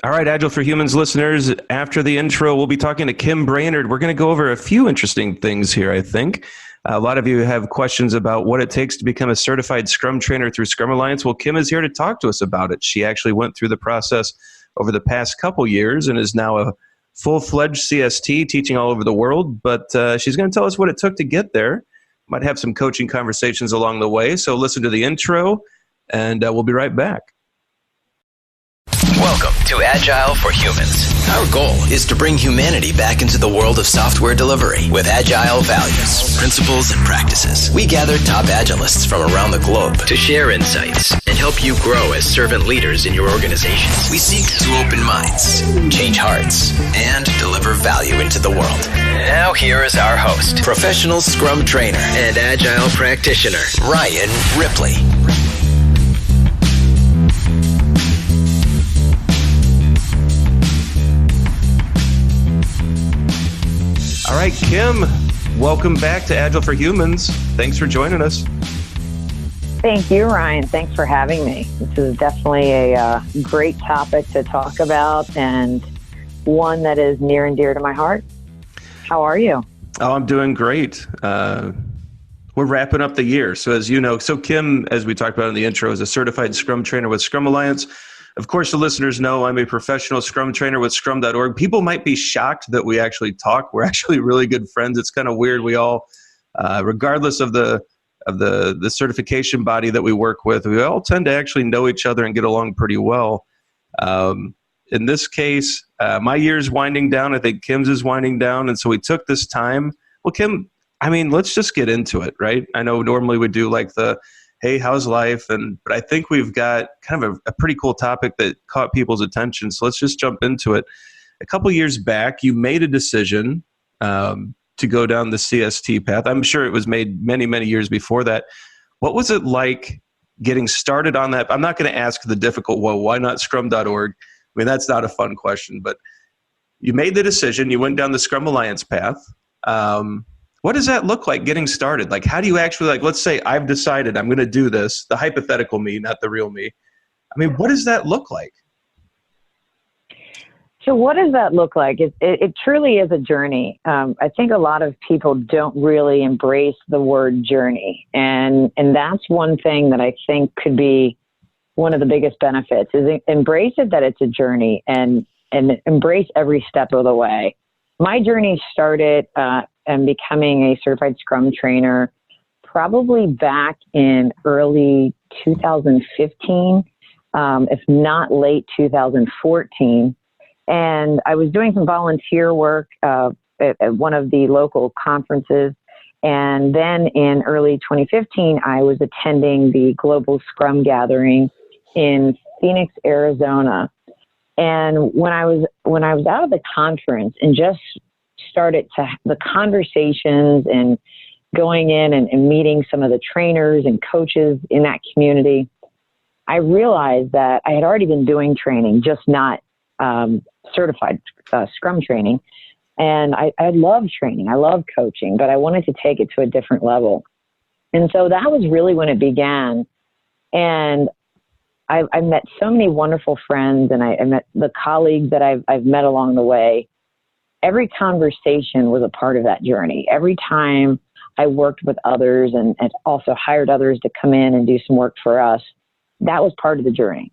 All right, Agile for Humans listeners, after the intro, we'll be talking to Kim Brainerd. We're going to go over a few interesting things here, I think. A lot of you have questions about what it takes to become a certified Scrum trainer through Scrum Alliance. Well, Kim is here to talk to us about it. She actually went through the process over the past couple years and is now a full-fledged CST teaching all over the world, but she's going to tell us what it took to get there. Might have some coaching conversations along the way, so listen to the intro, and we'll be right back. Welcome to Agile for Humans. Our goal is to bring humanity back into the world of software delivery with Agile values, principles, and practices. We gather top Agilists from around the globe to share insights and help you grow as servant leaders in your organizations. We seek to open minds, change hearts, and deliver value into the world. Now here is our host, professional Scrum trainer and Agile practitioner, Ryan Ripley. All right, Kim, welcome back to Agile for Humans. Thanks for joining us. Thank you, Ryan. Thanks for having me. This is definitely a great topic to talk about and one that is near and dear to my heart. How are you? Oh, I'm doing great. We're wrapping up the year. So as you know, Kim, as we talked about in the intro, is a certified Scrum trainer with Scrum Alliance. Of course, the listeners know I'm a professional Scrum trainer with Scrum.org. People might be shocked that we actually talk. We're actually really good friends. It's kind of weird. We all, regardless of the certification body that we work with, we all tend to actually know each other and get along pretty well. In this case, my year's winding down. I think Kim's is winding down. And so we took this time. Well, Kim, let's just get into it, right? I know normally we do like the, hey, how's life? But I think we've got kind of a pretty cool topic that caught people's attention. So let's just jump into it. A couple years back, you made a decision to go down the CST path. I'm sure it was made many, many years before that. What was it like getting started on that? I'm not going to ask the difficult, well, why not Scrum.org? That's not a fun question, but you made the decision. You went down the Scrum Alliance path. What does that look like getting started? Like, how do you actually, let's say I've decided I'm going to do this, the hypothetical me, not the real me. What does that look like? So what does that look like? It truly is a journey. I think a lot of people don't really embrace the word journey. And that's one thing that I think could be one of the biggest benefits is embrace it, that it's a journey and embrace every step of the way. My journey started and becoming a certified Scrum trainer probably back in early 2015, if not late 2014. And I was doing some volunteer work at one of the local conferences. And then in early 2015, I was attending the Global Scrum Gathering in Phoenix, Arizona. And when I was out of the conference and just started to the conversations and going in and meeting some of the trainers and coaches in that community, I realized that I had already been doing training, just not certified Scrum training. And I love training. I love coaching, but I wanted to take it to a different level. And so that was really when it began. And I met so many wonderful friends, and I met the colleagues that I've met along the way. Every conversation was a part of that journey. Every time I worked with others and also hired others to come in and do some work for us, that was part of the journey.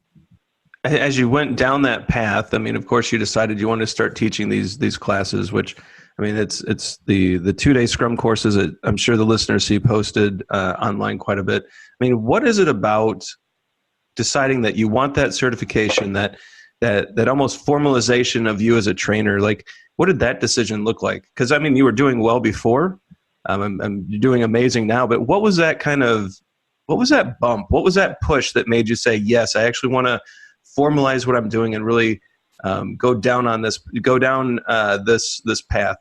As you went down that path, of course, you decided you wanted to start teaching these classes, which, it's the 2-day Scrum courses that I'm sure the listeners see posted online quite a bit. What is it about deciding that you want that certification, that almost formalization of you as a trainer? Like, what did that decision look like? Because, you were doing well before, and you're doing amazing now, but what was that bump? What was that push that made you say, yes, I actually want to formalize what I'm doing and really go down this path?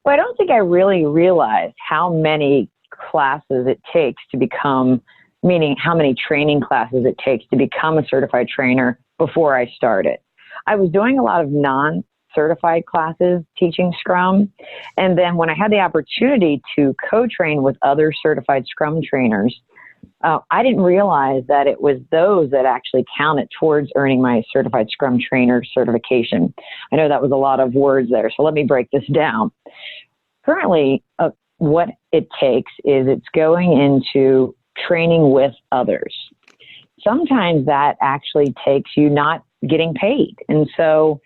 Well, I don't think I really realized how many classes it takes to become, meaning how many training classes it takes to become a certified trainer before I started. I was doing a lot of non-certified classes teaching Scrum. And then when I had the opportunity to co-train with other certified Scrum trainers, I didn't realize that it was those that actually counted towards earning my certified Scrum trainer certification. I know that was a lot of words there, so let me break this down. Currently, what it takes is it's going into training with others. Sometimes that actually takes you not getting paid. And so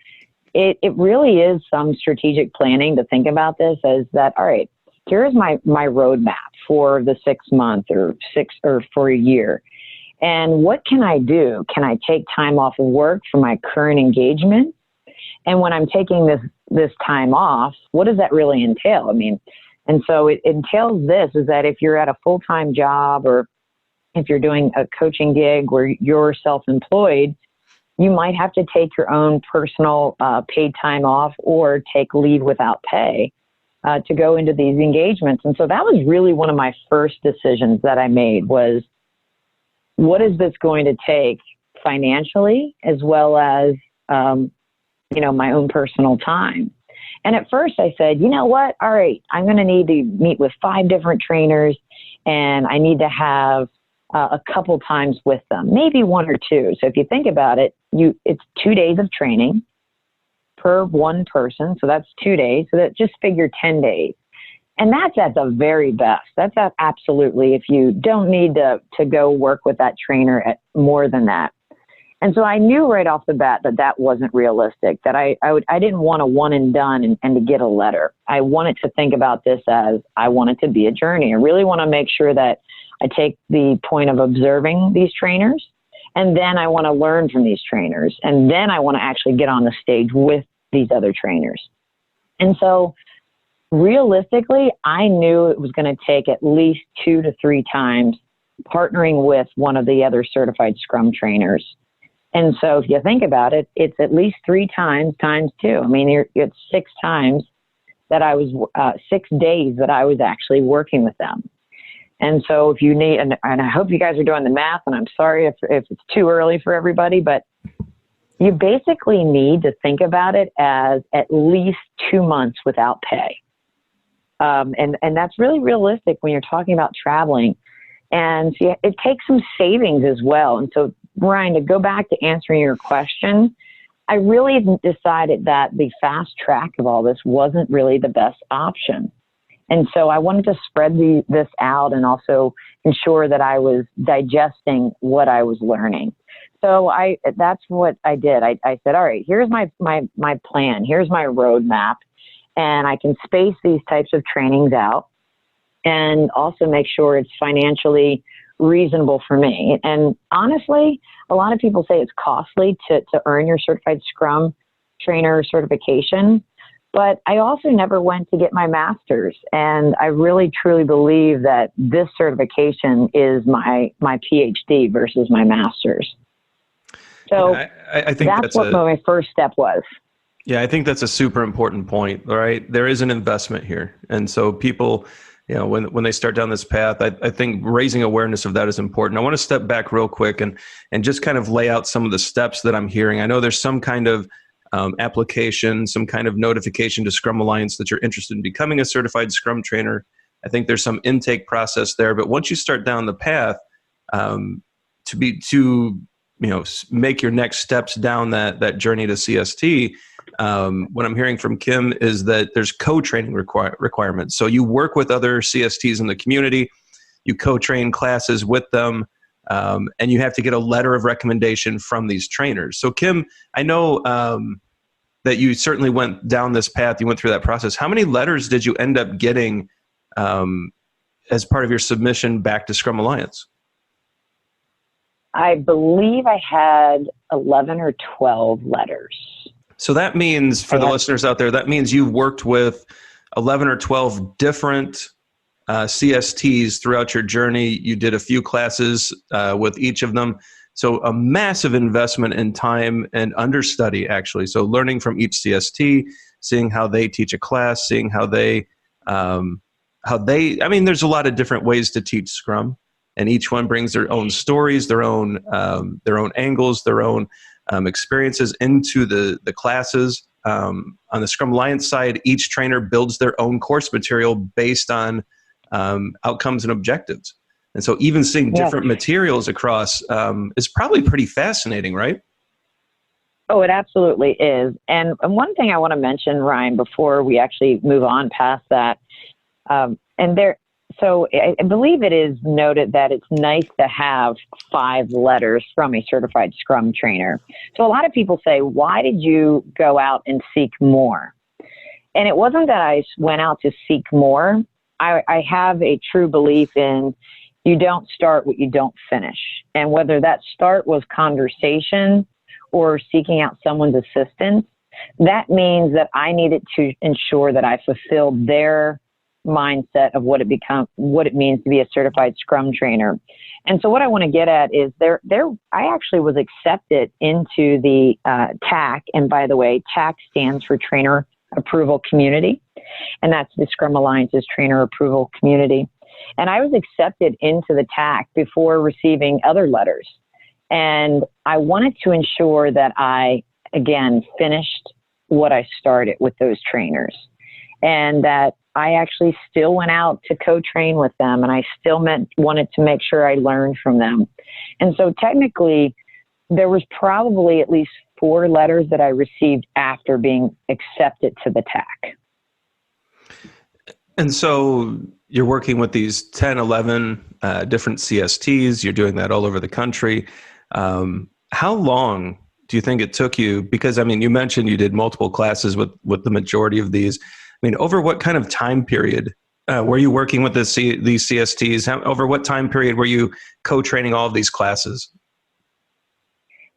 it really is some strategic planning to think about this as that, all right, here's my roadmap for the 6 month or for a year. And what can I do? Can I take time off of work for my current engagement? And when I'm taking this time off, what does that really entail? I mean, and so it entails this is that if you're at a full-time job or if you're doing a coaching gig where you're self-employed, you might have to take your own personal paid time off or take leave without pay to go into these engagements. And so that was really one of my first decisions that I made was, what is this going to take financially as well as, my own personal time? And at first I said, you know what? All right, I'm going to need to meet with 5 different trainers and I need to have a couple times with them, maybe 1 or 2. So if you think about it, it's 2 days of training per one person. So that's 2 days. So that just figure 10 days. And that's at the very best. That's at absolutely if you don't need to go work with that trainer at more than that. And so I knew right off the bat that wasn't realistic, that I didn't want a one and done and to get a letter. I wanted to think about this as I want it to be a journey. I really want to make sure that I take the point of observing these trainers, and then I want to learn from these trainers, and then I want to actually get on the stage with these other trainers. And so realistically, I knew it was going to take at least 2 to 3 times partnering with one of the other certified Scrum trainers. And so if you think about it, it's at least 3 times 2. I mean, it's 6 times that I was, 6 days that I was actually working with them. And so if you need, and I hope you guys are doing the math, and I'm sorry if it's too early for everybody, but you basically need to think about it as at least 2 months without pay. And that's really realistic when you're talking about traveling. And so it takes some savings as well. And so, Ryan, to go back to answering your question, I really decided that the fast track of all this wasn't really the best option. And so I wanted to spread this out and also ensure that I was digesting what I was learning. So that's what I did. I said, all right, here's my plan. Here's my roadmap. And I can space these types of trainings out and also make sure it's financially reasonable for me. And honestly, a lot of people say it's costly to earn your certified Scrum trainer certification. But I also never went to get my master's. And I really, truly believe that this certification is my PhD versus my master's. So yeah, I think that's what my first step was. Yeah, I think that's a super important point, right? There is an investment here. And so people, when they start down this path, I think raising awareness of that is important. I want to step back real quick and just kind of lay out some of the steps that I'm hearing. I know there's some kind of application, some kind of notification to Scrum Alliance that you're interested in becoming a certified Scrum trainer. I think there's some intake process there, but once you start down the path to make your next steps down that journey to CST, what I'm hearing from Kim is that there's co-training requirements. So you work with other CSTs in the community, you co-train classes with them, and you have to get a letter of recommendation from these trainers. So Kim, I know that you certainly went down this path, you went through that process. How many letters did you end up getting as part of your submission back to Scrum Alliance? I believe I had 11 or 12 letters. So that means, for the listeners out there, that means you've worked with 11 or 12 different CSTs throughout your journey. You did a few classes with each of them. So a massive investment in time and understudy, actually. So learning from each CST, seeing how they teach a class, seeing how they, there's a lot of different ways to teach Scrum, and each one brings their own stories, their own angles, their own experiences into the classes. On the Scrum Alliance side, each trainer builds their own course material based on outcomes and objectives. And so even seeing Yeah. different materials across is probably pretty fascinating, right? Oh, it absolutely is. And one thing I want to mention, Ryan, before we actually move on past that, so I believe it is noted that it's nice to have 5 letters from a certified Scrum trainer. So a lot of people say, why did you go out and seek more? And it wasn't that I went out to seek more. I have a true belief in you don't start what you don't finish. And whether that start was conversation or seeking out someone's assistance, that means that I needed to ensure that I fulfilled their mindset of what it means to be a certified Scrum trainer. And so what I want to get at is I actually was accepted into the TAC. And by the way, TAC stands for Trainer Approval Community. And that's the Scrum Alliance's Trainer Approval Community. And I was accepted into the TAC before receiving other letters. And I wanted to ensure that I, again, finished what I started with those trainers. And that I actually still went out to co-train with them, and I still wanted to make sure I learned from them. And so technically, there was probably at least 4 letters that I received after being accepted to the TAC. And so you're working with these 10, 11 different CSTs. You're doing that all over the country. How long do you think it took you? Because, I mean, you mentioned you did multiple classes with the majority of these. I mean, over what kind of time period were you working with these CSTs? Over what time period were you co-training all of these classes?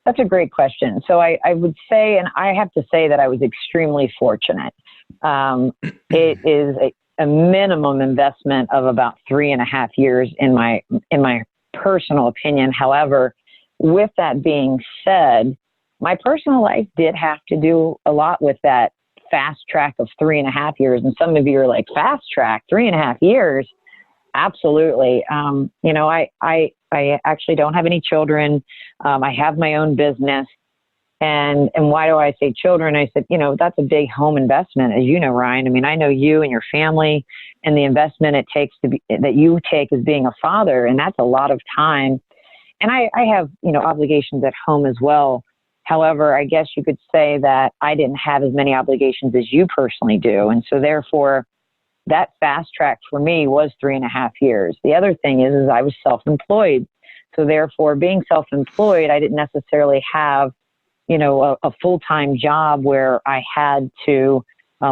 That's a great question. So I would say, and I have to say that I was extremely fortunate. It is a minimum investment of about 3.5 years in my personal opinion. However, with that being said, my personal life did have to do a lot with that fast track of 3.5 years. And some of you are like, fast track, 3.5 years? Absolutely. I actually don't have any children. I have my own business. And why do I say children? I said, that's a big home investment, as you know, Ryan. I mean, I know you and your family and the investment it takes that you take as being a father, and that's a lot of time. And I have, obligations at home as well. However, I guess you could say that I didn't have as many obligations as you personally do. And so therefore, that fast track for me was 3.5 years. The other thing is I was self-employed. So therefore, being self-employed, I didn't necessarily have a full-time job where I had to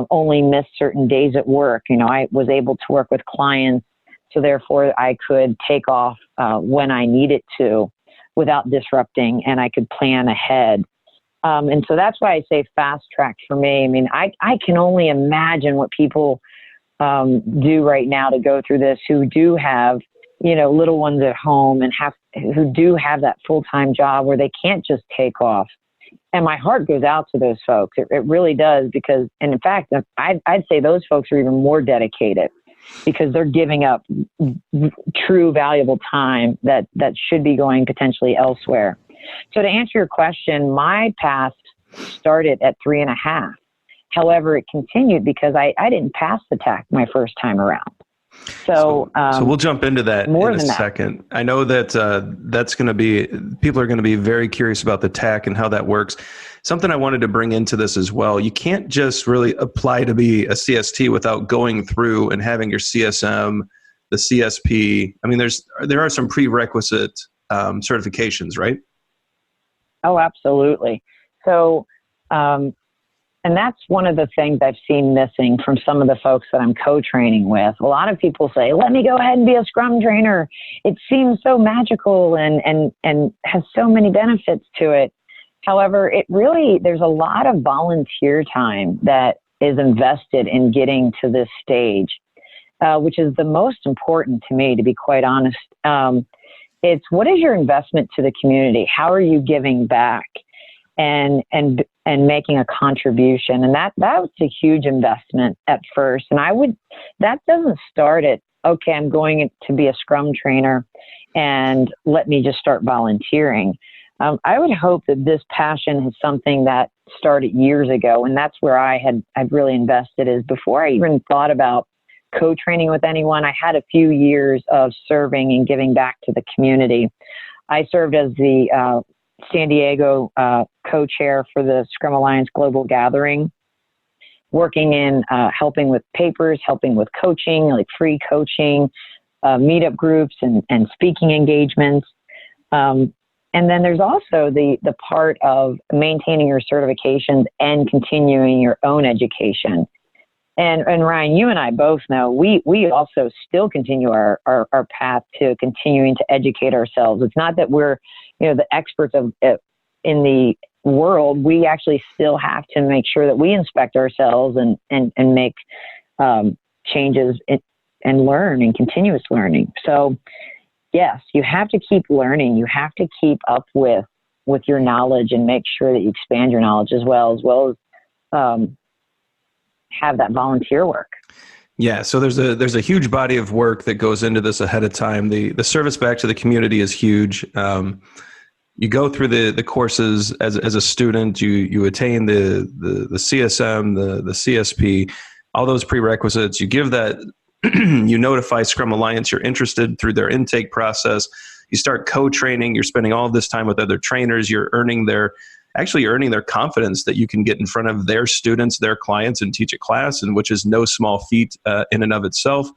only miss certain days at work. I was able to work with clients, so therefore I could take off when I needed to without disrupting, and I could plan ahead. And so that's why I say fast track for me. I mean, I can only imagine what people do right now to go through this, who do have, little ones at home and who do have that full-time job where they can't just take off. And my heart goes out to those folks. It really does, because, and in fact, I'd say those folks are even more dedicated because they're giving up true valuable time that should be going potentially elsewhere. So to answer your question, my path started at 3.5. However, it continued because I didn't pass the TAC my first time around. So we'll jump into that in a second. I know that that's going to be, people are going to be very curious about the TAC and how that works. Something I wanted to bring into this as well. You can't just really apply to be a CST without going through and having your CSM, the CSP. I mean, there are some prerequisite certifications, right? Oh, absolutely. So, and that's one of the things I've seen missing from some of the folks that I'm co-training with. A lot of people say, let me go ahead and be a Scrum trainer. It seems so magical and has so many benefits to it. However, there's a lot of volunteer time that is invested in getting to this stage, which is the most important to me, to be quite honest. It's what is your investment to the community? How are you giving back and making a contribution? And that was a huge investment at first. And that doesn't start at, okay, I'm going to be a Scrum trainer and let me just start volunteering. I would hope that this passion is something that started years ago. And that's where I've really invested, is before I even thought about co-training with anyone. I had a few years of serving and giving back to the community. I served as the San Diego co-chair for the Scrum Alliance Global Gathering, working in helping with papers, helping with coaching, like free coaching, meetup groups and speaking engagements. And then there's also the part of maintaining your certifications and continuing your own education. And Ryan, you and I both know we also still continue our path to continuing to educate ourselves. It's not that we're, the experts of in the world. We actually still have to make sure that we inspect ourselves and make changes and learn and continuous learning. So yes, you have to keep learning. You have to keep up with your knowledge and make sure that you expand your knowledge as well as have that volunteer work. Yeah, so there's a huge body of work that goes into this ahead of time. The service back to the community is huge. You go through the courses as a student. You attain the CSM, the CSP, all those prerequisites. You give that. You notify Scrum Alliance you're interested through their intake process. You start co-training. You're spending all this time with other trainers. You're earning their confidence that you can get in front of their students, their clients, and teach a class, and which is no small feat in and of itself.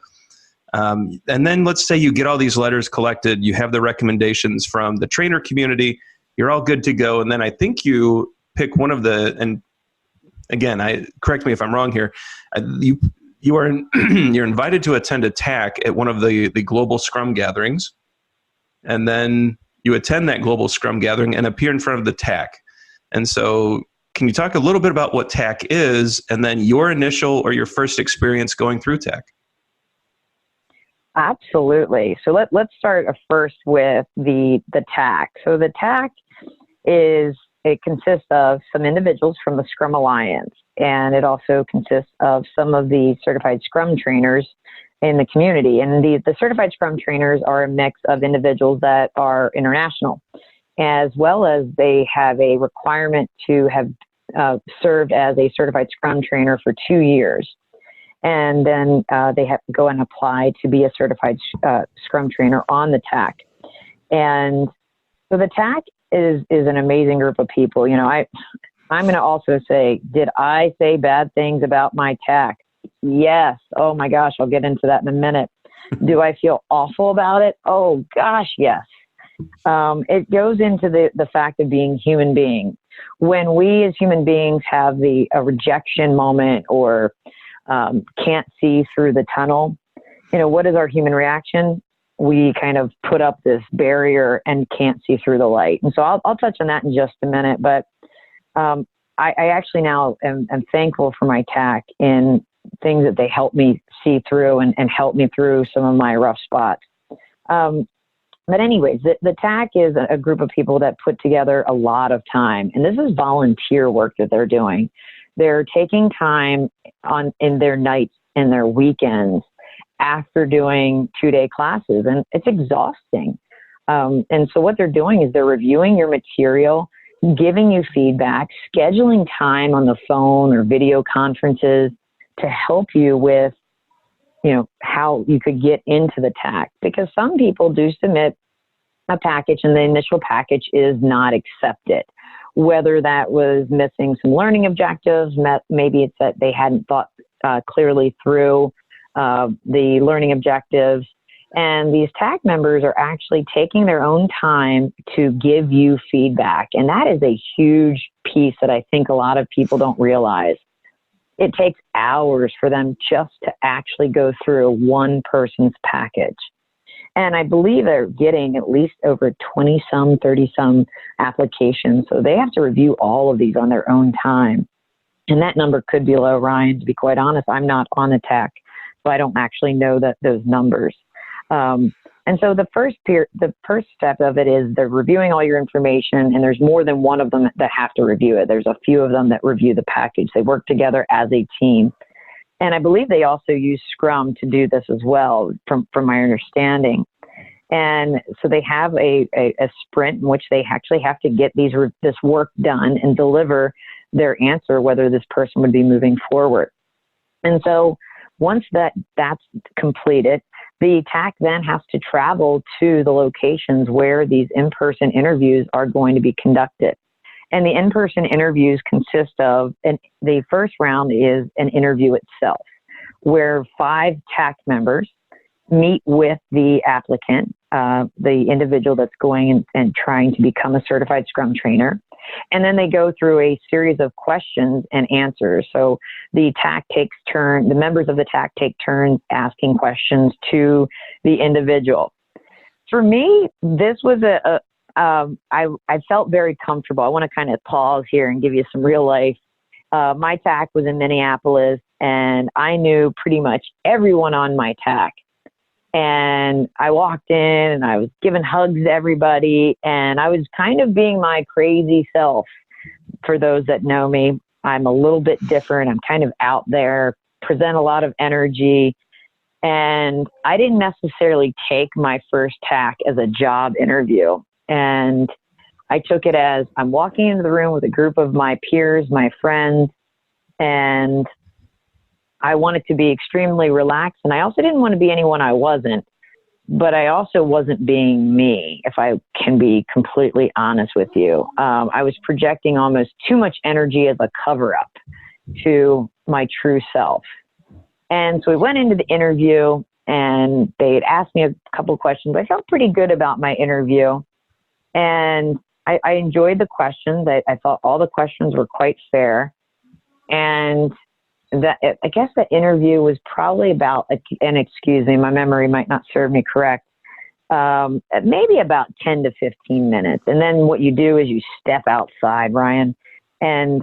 And then let's say you get all these letters collected, you have the recommendations from the trainer community, you're all good to go. And then I think you pick one of and again, correct me if I'm wrong here, you're invited to attend a TAC at one of the global Scrum gatherings. And then you attend that global Scrum gathering and appear in front of the TAC. And so can you talk a little bit about what TAC is and then your initial or your first experience going through TAC? Absolutely. So let's start first with the TAC. So the TAC it consists of some individuals from the Scrum Alliance, and it also consists of some of the certified Scrum trainers in the community. And the certified Scrum trainers are a mix of individuals that are international, as well as they have a requirement to have served as a certified Scrum trainer for 2 years. And then they have to go and apply to be a certified Scrum trainer on the TAC. And so the TAC is an amazing group of people. I'm going to also say, did I say bad things about my TAC? Yes. Oh my gosh, I'll get into that in a minute. Do I feel awful about it? Oh gosh, yes. It goes into the fact of being human being. When we as human beings have a rejection moment or can't see through the tunnel, what is our human reaction? We kind of put up this barrier and can't see through the light. And so I'll touch on that in just a minute. But I actually now am thankful for my TAC in things that they help me see through and help me through some of my rough spots. But anyways, the TAC is a group of people that put together a lot of time. And this is volunteer work that they're doing. They're taking time in their nights and their weekends after doing 2-day classes, and it's exhausting. And so what they're doing is they're reviewing your material, giving you feedback, scheduling time on the phone or video conferences to help you with, how you could get into the TAC. Because some people do submit a package and the initial package is not accepted. Whether that was missing some learning objectives, maybe it's that they hadn't thought clearly through the learning objectives. And these TAC members are actually taking their own time to give you feedback. And that is a huge piece that I think a lot of people don't realize. It takes hours for them just to actually go through one person's package. And I believe they're getting at least over 20-some, 30-some applications. So they have to review all of these on their own time. And that number could be low, Ryan. To be quite honest, I'm not on the TAC, so I don't actually know those numbers. And so the first step of it is they're reviewing all your information, and there's more than one of them that have to review it. There's a few of them that review the package. They work together as a team. And I believe they also use Scrum to do this as well, from my understanding. And so they have a sprint in which they actually have to get this work done and deliver their answer, whether this person would be moving forward. And so Once that's completed, the TAC then has to travel to the locations where these in-person interviews are going to be conducted. And the in-person interviews consist of, and the first round is an interview itself, where 5 TAC members meet with the applicant, the individual that's going and trying to become a certified Scrum trainer. And then they go through a series of questions and answers. So the members of the TAC take turns asking questions to the individual. For me, this was I felt very comfortable. I want to kind of pause here and give you some real life. My TAC was in Minneapolis, and I knew pretty much everyone on my TAC. And I walked in and I was giving hugs to everybody, and I was kind of being my crazy self. For those that know me, I'm a little bit different. I'm kind of out there, present a lot of energy. And I didn't necessarily take my first TAC as a job interview. And I took it as I'm walking into the room with a group of my peers, my friends, and I wanted to be extremely relaxed. And I also didn't want to be anyone I wasn't, but I also wasn't being me, if I can be completely honest with you. I was projecting almost too much energy as a cover-up to my true self. And so we went into the interview, and they had asked me a couple of questions. I felt pretty good about my interview, and I enjoyed the questions. I thought all the questions were quite fair. And I guess the interview was probably about, and excuse me, my memory might not serve me correct, maybe about 10 to 15 minutes. And then what you do is you step outside, Ryan, and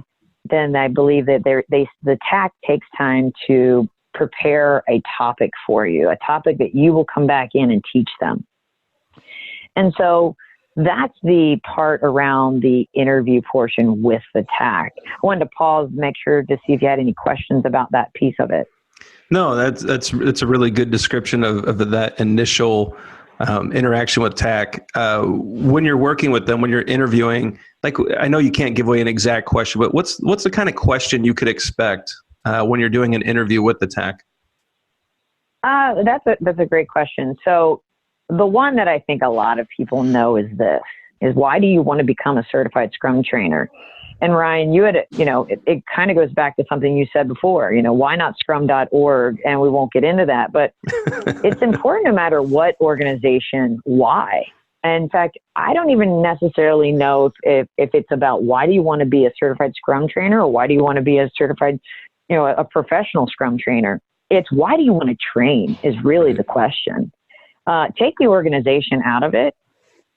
then I believe that the TAC takes time to prepare a topic for you, a topic that you will come back in and teach them. And so that's the part around the interview portion with the TAC. I wanted to pause, make sure to see if you had any questions about that piece of it. No, that's a really good description of that initial interaction with TAC. When you're working with them, when you're interviewing, like, I know you can't give away an exact question, but what's the kind of question you could expect when you're doing an interview with the TAC? That's a great question. So the one that I think a lot of people know is why do you want to become a certified Scrum trainer? And Ryan, you had, it kind of goes back to something you said before, why not scrum.org? And we won't get into that, but it's important no matter what organization, why. And in fact, I don't even necessarily know if it's about why do you want to be a certified Scrum trainer, or why do you want to be a certified, a professional Scrum trainer. It's why do you want to train is really the question. Take the organization out of it.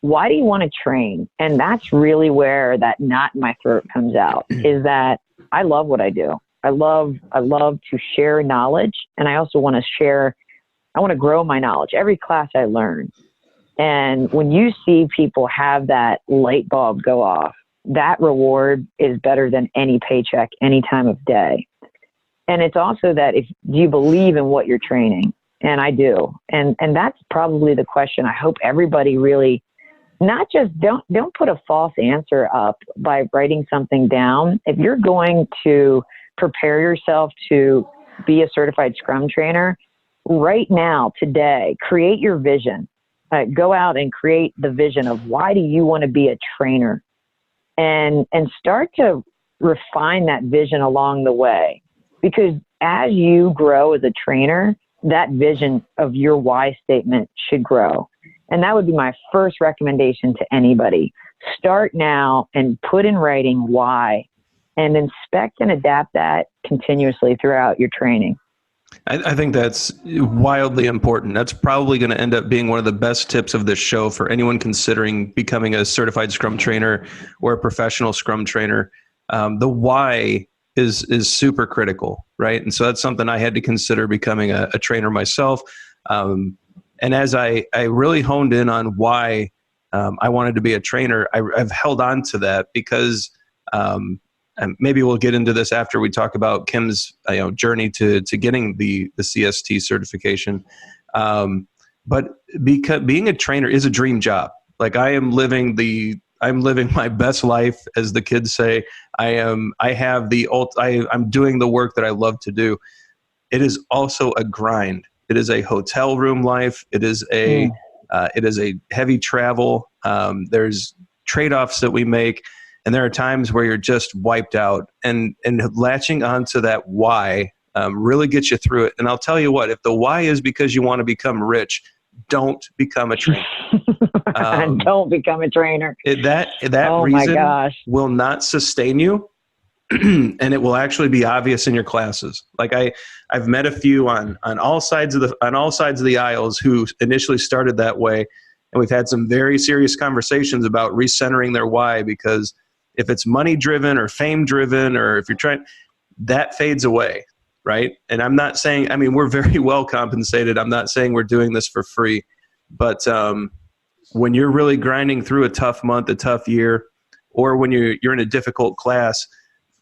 Why do you want to train? And that's really where that knot in my throat comes out, is that I love what I do. I love to share knowledge. And I also want to grow my knowledge. Every class I learn. And when you see people have that light bulb go off, that reward is better than any paycheck, any time of day. And it's also that do you believe in what you're training? And I do. And that's probably the question. I hope everybody really, not just don't put a false answer up by writing something down. If you're going to prepare yourself to be a certified Scrum trainer, right now, today, create your vision. Go out and create the vision of why do you want to be a trainer, and start to refine that vision along the way. Because as you grow as a trainer, that vision of your why statement should grow. And that would be my first recommendation to anybody. Start now and put in writing why, and inspect and adapt that continuously throughout your training. I think that's wildly important. That's probably going to end up being one of the best tips of this show for anyone considering becoming a certified Scrum trainer or a professional Scrum trainer. The why is super critical, right? And so that's something I had to consider becoming a trainer myself. And as I really honed in on why I wanted to be a trainer, I've held on to that because and maybe we'll get into this after we talk about Kim's journey to getting the CST certification. But because being a trainer is a dream job. Like I'm living my best life, as the kids say. I'm doing the work that I love to do. it is also a grind. It is a hotel room life. It is a heavy travel. There's trade-offs that we make, and there are times where you're just wiped out. And latching onto that why really gets you through it. And I'll tell you what, if the why is because you want to become rich, don't become a trainer. Don't become a trainer. That oh reason my gosh. will not sustain you. And it will actually be obvious in your classes. Like I've met a few on all sides of the aisles who initially started that way, and we've had some very serious conversations about recentering their why, because if it's money driven or fame driven, or if you're trying, that fades away, right? And I'm not saying, I mean, we're very well compensated. I'm not saying we're doing this for free, but when you're really grinding through a tough month, a tough year, or when you're in a difficult class,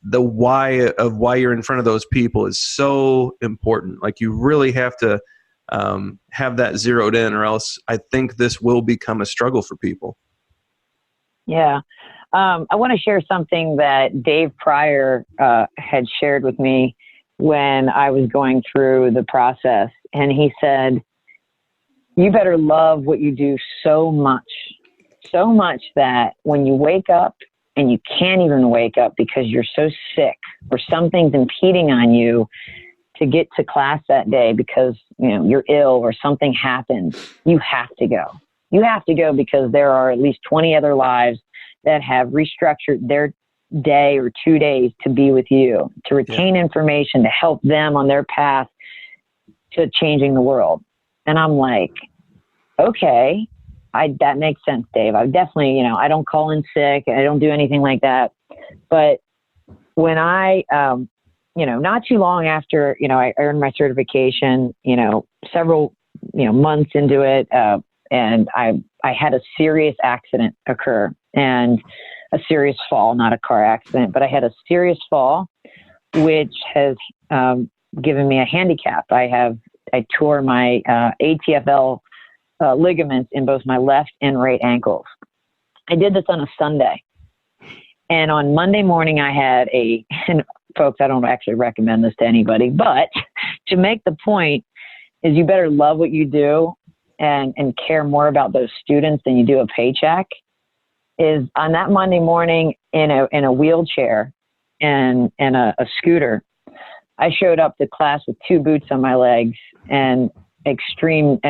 the why of why you're in front of those people is so important. Like, you really have to have that zeroed in, or else I think this will become a struggle for people. Yeah. I want to share something that Dave Pryor had shared with me when I was going through the process. And he said, you better love what you do so much that when you wake up and you can't even wake up because you're so sick or something's impeding on you to get to class that day because, you know, you're ill or something happens, you have to go. You have to go because there are at least 20 other lives that have restructured their day or 2 days to be with you, to retain information, to help them on their path to changing the world. And I'm like, okay, that makes sense, Dave. I definitely, you know, I don't call in sick. I don't do anything like that. But when I, you know, not too long after, you know, I earned my certification, you know, several, you know, months into it, and I had a serious accident occur, and a serious fall, not a car accident, but I had a serious fall, which has given me a handicap. I tore my ATFL ligaments in both my left and right ankles. I did this on a Sunday. And on Monday morning, I had and folks, I don't actually recommend this to anybody, but to make the point is you better love what you do and care more about those students than you do a paycheck. Is on that Monday morning in a wheelchair and a scooter, I showed up to class with 2 boots on my legs, and the extreme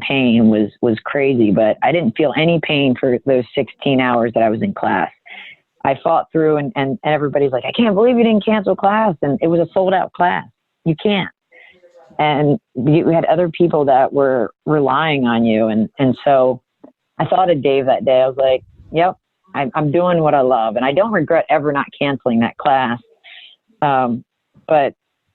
pain was crazy, but I didn't feel any pain for those 16 hours that I was in class. I fought through, and everybody's like, I can't believe you didn't cancel class. And it was a sold out class. You can't. And you had other people that were relying on you. And so I thought of Dave that day. I was like, yep, I'm doing what I love. And I don't regret ever not canceling that class. But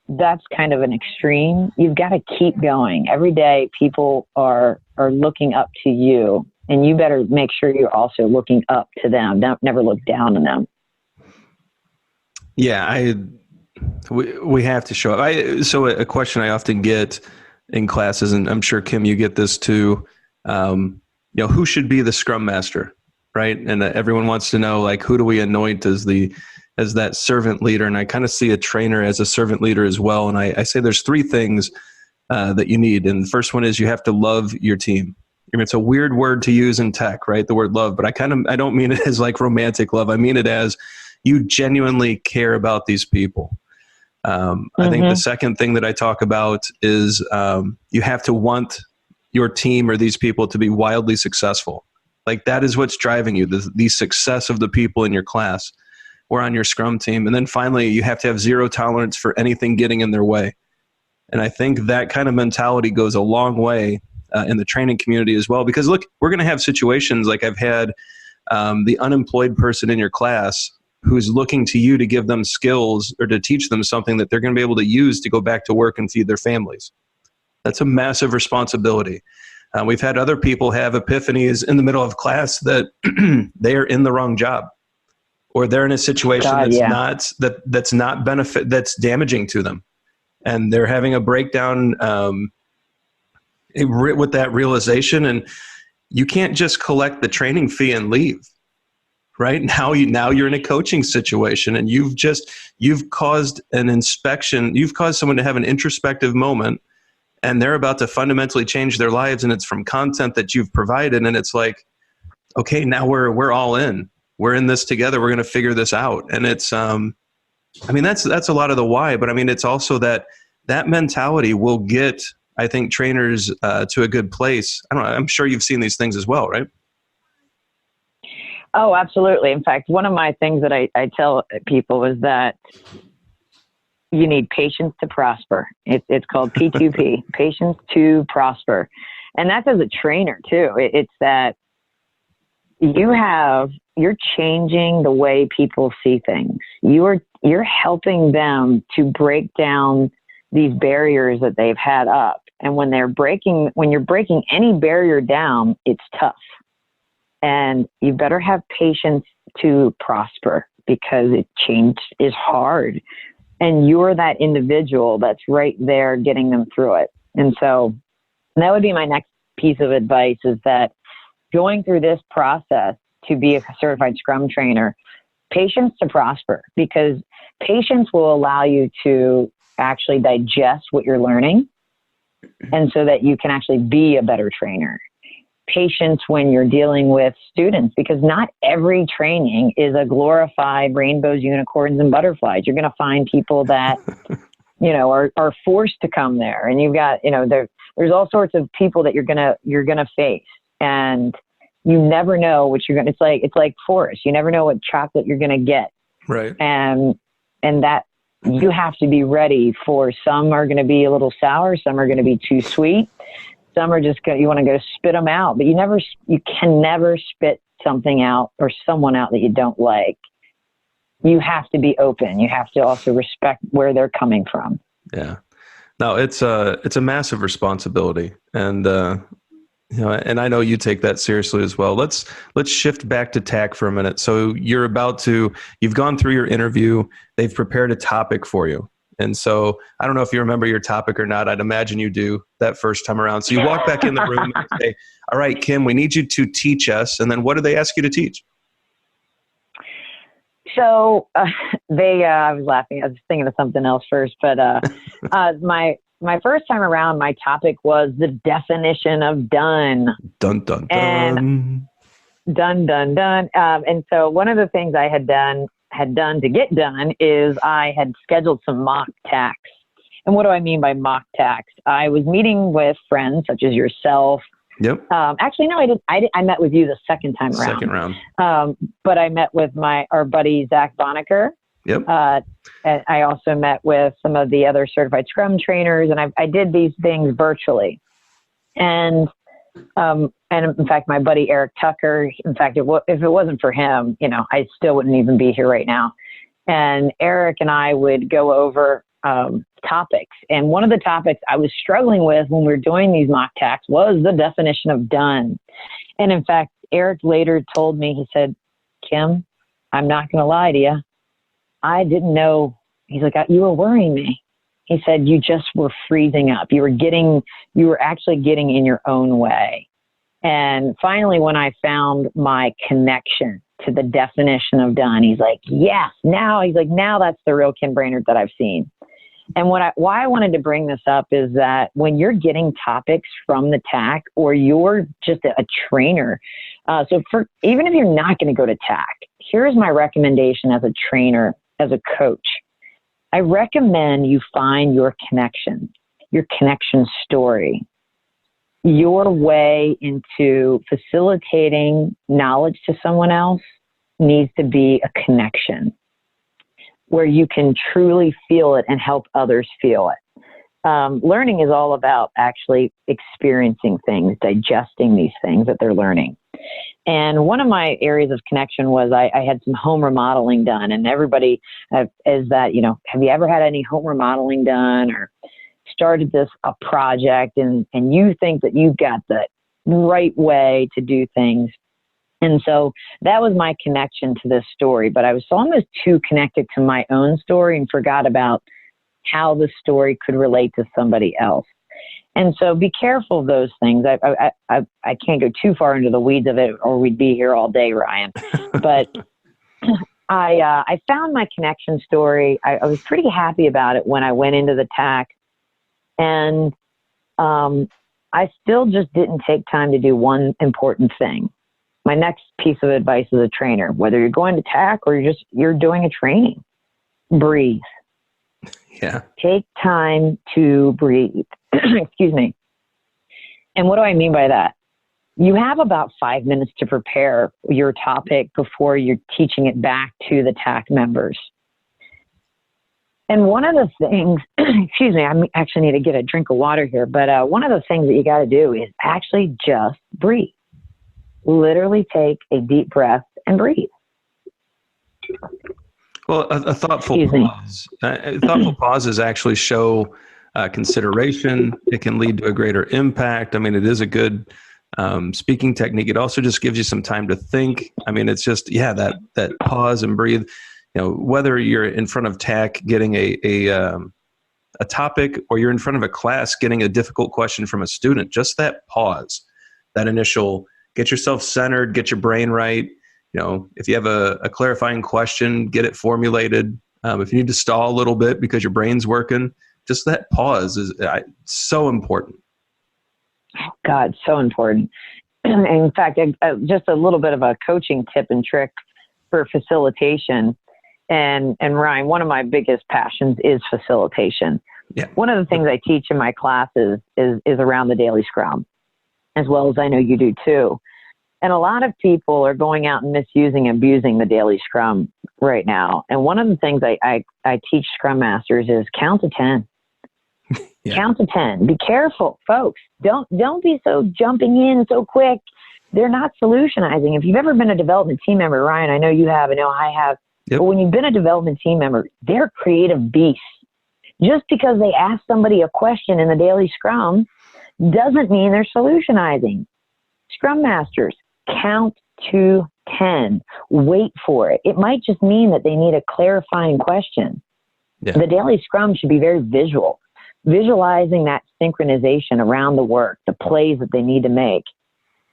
that's kind of an extreme. You've got to keep going. Every day people are looking up to you, and you better make sure you're also looking up to them. Don't never look down on them. Yeah, we have to show up. So a question I often get in classes, and I'm sure, Kim, you get this too, you know, who should be the Scrum Master, right? And everyone wants to know, like, who do we anoint as that servant leader? And I kind of see a trainer as a servant leader as well. And I say there's 3 things that you need. And the first one is you have to love your team. I mean, it's a weird word to use in tech, right? The word love, but I don't mean it as like romantic love. I mean it as you genuinely care about these people. I think the second thing that I talk about is you have to want your team or these people to be wildly successful. Like, that is what's driving you, the success of the people in your class or on your Scrum team. And then finally, you have to have zero tolerance for anything getting in their way. And I think that kind of mentality goes a long way in the training community as well. Because look, we're going to have situations like I've had the unemployed person in your class who's looking to you to give them skills or to teach them something that they're going to be able to use to go back to work and feed their families. That's a massive responsibility. We've had other people have epiphanies in the middle of class that they are in the wrong job, or they're in a situation that's not benefit, that's damaging to them, and they're having a breakdown with that realization. And you can't just collect the training fee and leave. right? Now you're in a coaching situation, and you've caused an inspection. You've caused someone to have an introspective moment, and they're about to fundamentally change their lives. And it's from content that you've provided. And it's like, okay, now we're all in. We're in this together. We're going to figure this out. And it's, that's a lot of the why, but I mean, it's also that mentality will get, I think, trainers to a good place. I'm sure you've seen these things as well, right? Oh, absolutely. In fact, one of my things that I tell people is that you need patience to prosper. It's called P2P, patience to prosper. And that's as a trainer too. It's that you're changing the way people see things. You're helping them to break down these barriers that they've had up. And when you're breaking any barrier down, it's tough. And you better have patience to prosper, because change is hard. And you're that individual that's right there getting them through it. And so that would be my next piece of advice, is that going through this process to be a certified Scrum trainer, patience to prosper, because patience will allow you to actually digest what you're learning, and so that you can actually be a better trainer. Patience when you're dealing with students, because not every training is a glorified rainbows, unicorns, and butterflies. You're going to find people that, are forced to come there. And you've got, there's all sorts of people that you're going to face. And you never know what you're going to, it's like Forrest. You never know what chocolate you're going to get. Right. And that you have to be ready for, some are going to be a little sour. Some are going to be too sweet. Some are just you want to go spit them out, but you can never spit something out or someone out that you don't like. You have to be open. You have to also respect where they're coming from. Yeah. No, it's a massive responsibility, and and I know you take that seriously as well. Let's shift back to TAC for a minute. So you've gone through your interview. They've prepared a topic for you. And so I don't know if you remember your topic or not. I'd imagine you do that first time around. So you walk back in the room and say, all right, Kim, we need you to teach us. And then what do they ask you to teach? So I was laughing. I was thinking of something else first, but my first time around, my topic was the definition of done. Dun, dun, dun. And done, done, done. And so one of the things I had done to get done is I had scheduled some mock TACs. And what do I mean by mock TACs? I was meeting with friends such as yourself. Yep. Actually, no, I didn't. I met with you the second time around. Second round. But I met with our buddy, Zach Bonaker. Yep. And I also met with some of the other certified Scrum trainers, and I did these things virtually. And in fact, my buddy Eric Tucker, in fact, if it wasn't for him, I still wouldn't even be here right now. And Eric and I would go over topics. And one of the topics I was struggling with when we were doing these mock TACs was the definition of done. And in fact, Eric later told me, he said, Kim, I'm not going to lie to you. I didn't know. He's like, you were worrying me. He said, you just were freezing up. You were actually getting in your own way. And finally, when I found my connection to the definition of done, he's like, yes, now that's the real Kim Brainerd that I've seen. And why I wanted to bring this up is that when you're getting topics from the TAC, or you're just a trainer, even if you're not going to go to TAC, here's my recommendation as a trainer, as a coach. I recommend you find your connection story. Your way into facilitating knowledge to someone else needs to be a connection where you can truly feel it and help others feel it. Learning is all about actually experiencing things, digesting these things that they're learning. And one of my areas of connection was I had some home remodeling done, and everybody have you ever had any home remodeling done or started a project and you think that you've got the right way to do things. And so that was my connection to this story, but I was almost too connected to my own story and forgot about how the story could relate to somebody else. And so be careful of those things. I can't go too far into the weeds of it or we'd be here all day, Ryan. But I found my connection story. I was pretty happy about it when I went into the TAC, and I still just didn't take time to do one important thing. My next piece of advice as a trainer, whether you're going to TAC or you're doing a training, breathe. Yeah. Take time to breathe. Excuse me. And what do I mean by that? You have about 5 minutes to prepare your topic before you're teaching it back to the TAC members. And one of the things, excuse me, I actually need to get a drink of water here, but one of the things that you got to do is actually just breathe. Literally take a deep breath and breathe. Well, a thoughtful pause. Thoughtful pauses actually show consideration. It can lead to a greater impact. I mean, it is a good speaking technique. It also just gives you some time to think. I mean, it's just, that pause and breathe. You know, whether you're in front of TAC getting a topic, or you're in front of a class getting a difficult question from a student, just that pause, that initial, get yourself centered, get your brain right. You know, if you have a clarifying question, get it formulated. If you need to stall a little bit because your brain's working, just that pause is so important. Oh, God, so important. In fact, just a little bit of a coaching tip and trick for facilitation. And Ryan, one of my biggest passions is facilitation. Yeah. One of the things I teach in my classes is around the daily scrum, as well as I know you do too. And a lot of people are going out and misusing, abusing the daily scrum right now. And one of the things I teach scrum masters is count to 10. Yeah. Count to 10. Be careful, folks. Don't be so jumping in so quick. They're not solutionizing. If you've ever been a development team member, Ryan, I know you have, I know I have. Yep. But when you've been a development team member, they're creative beasts. Just because they ask somebody a question in the daily scrum doesn't mean they're solutionizing. Scrum masters, count to 10. Wait for it. It might just mean that they need a clarifying question. Yeah. The daily scrum should be very visual, visualizing that synchronization around the work, the plays that they need to make.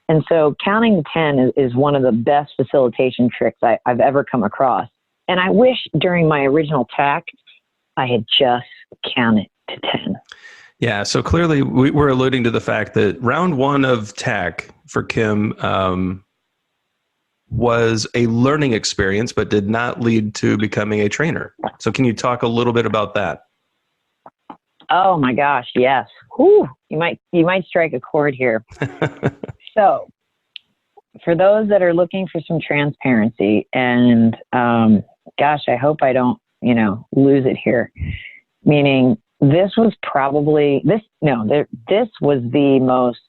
And so counting to 10 is one of the best facilitation tricks I've ever come across. And I wish during my original TAC, I had just counted to 10. Yeah, so clearly we're alluding to the fact that round one of TAC for Kim was a learning experience, but did not lead to becoming a trainer. So can you talk a little bit about that? Oh my gosh, yes. Whew, you might strike a chord here. So for those that are looking for some transparency, and gosh, I hope I don't, lose it here. Meaning this was probably, this was the most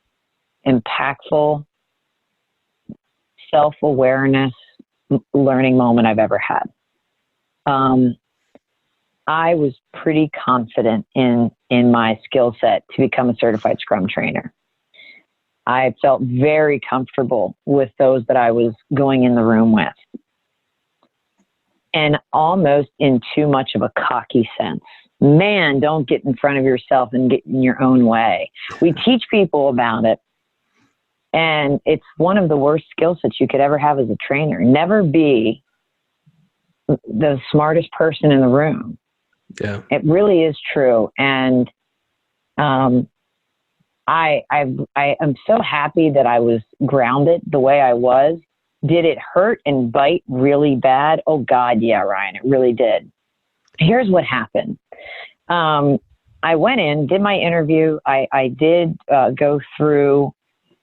impactful self-awareness learning moment I've ever had. I was pretty confident in my skill set to become a certified Scrum trainer. I felt very comfortable with those that I was going in the room with. And almost in too much of a cocky sense. Man, don't get in front of yourself and get in your own way. We teach people about it. And it's one of the worst skill sets you could ever have as a trainer. Never be the smartest person in the room. Yeah. It really is true. And I am so happy that I was grounded the way I was. Did it hurt and bite really bad? Oh God, yeah, Ryan, it really did. Here's what happened. I went in, did my interview. I did go through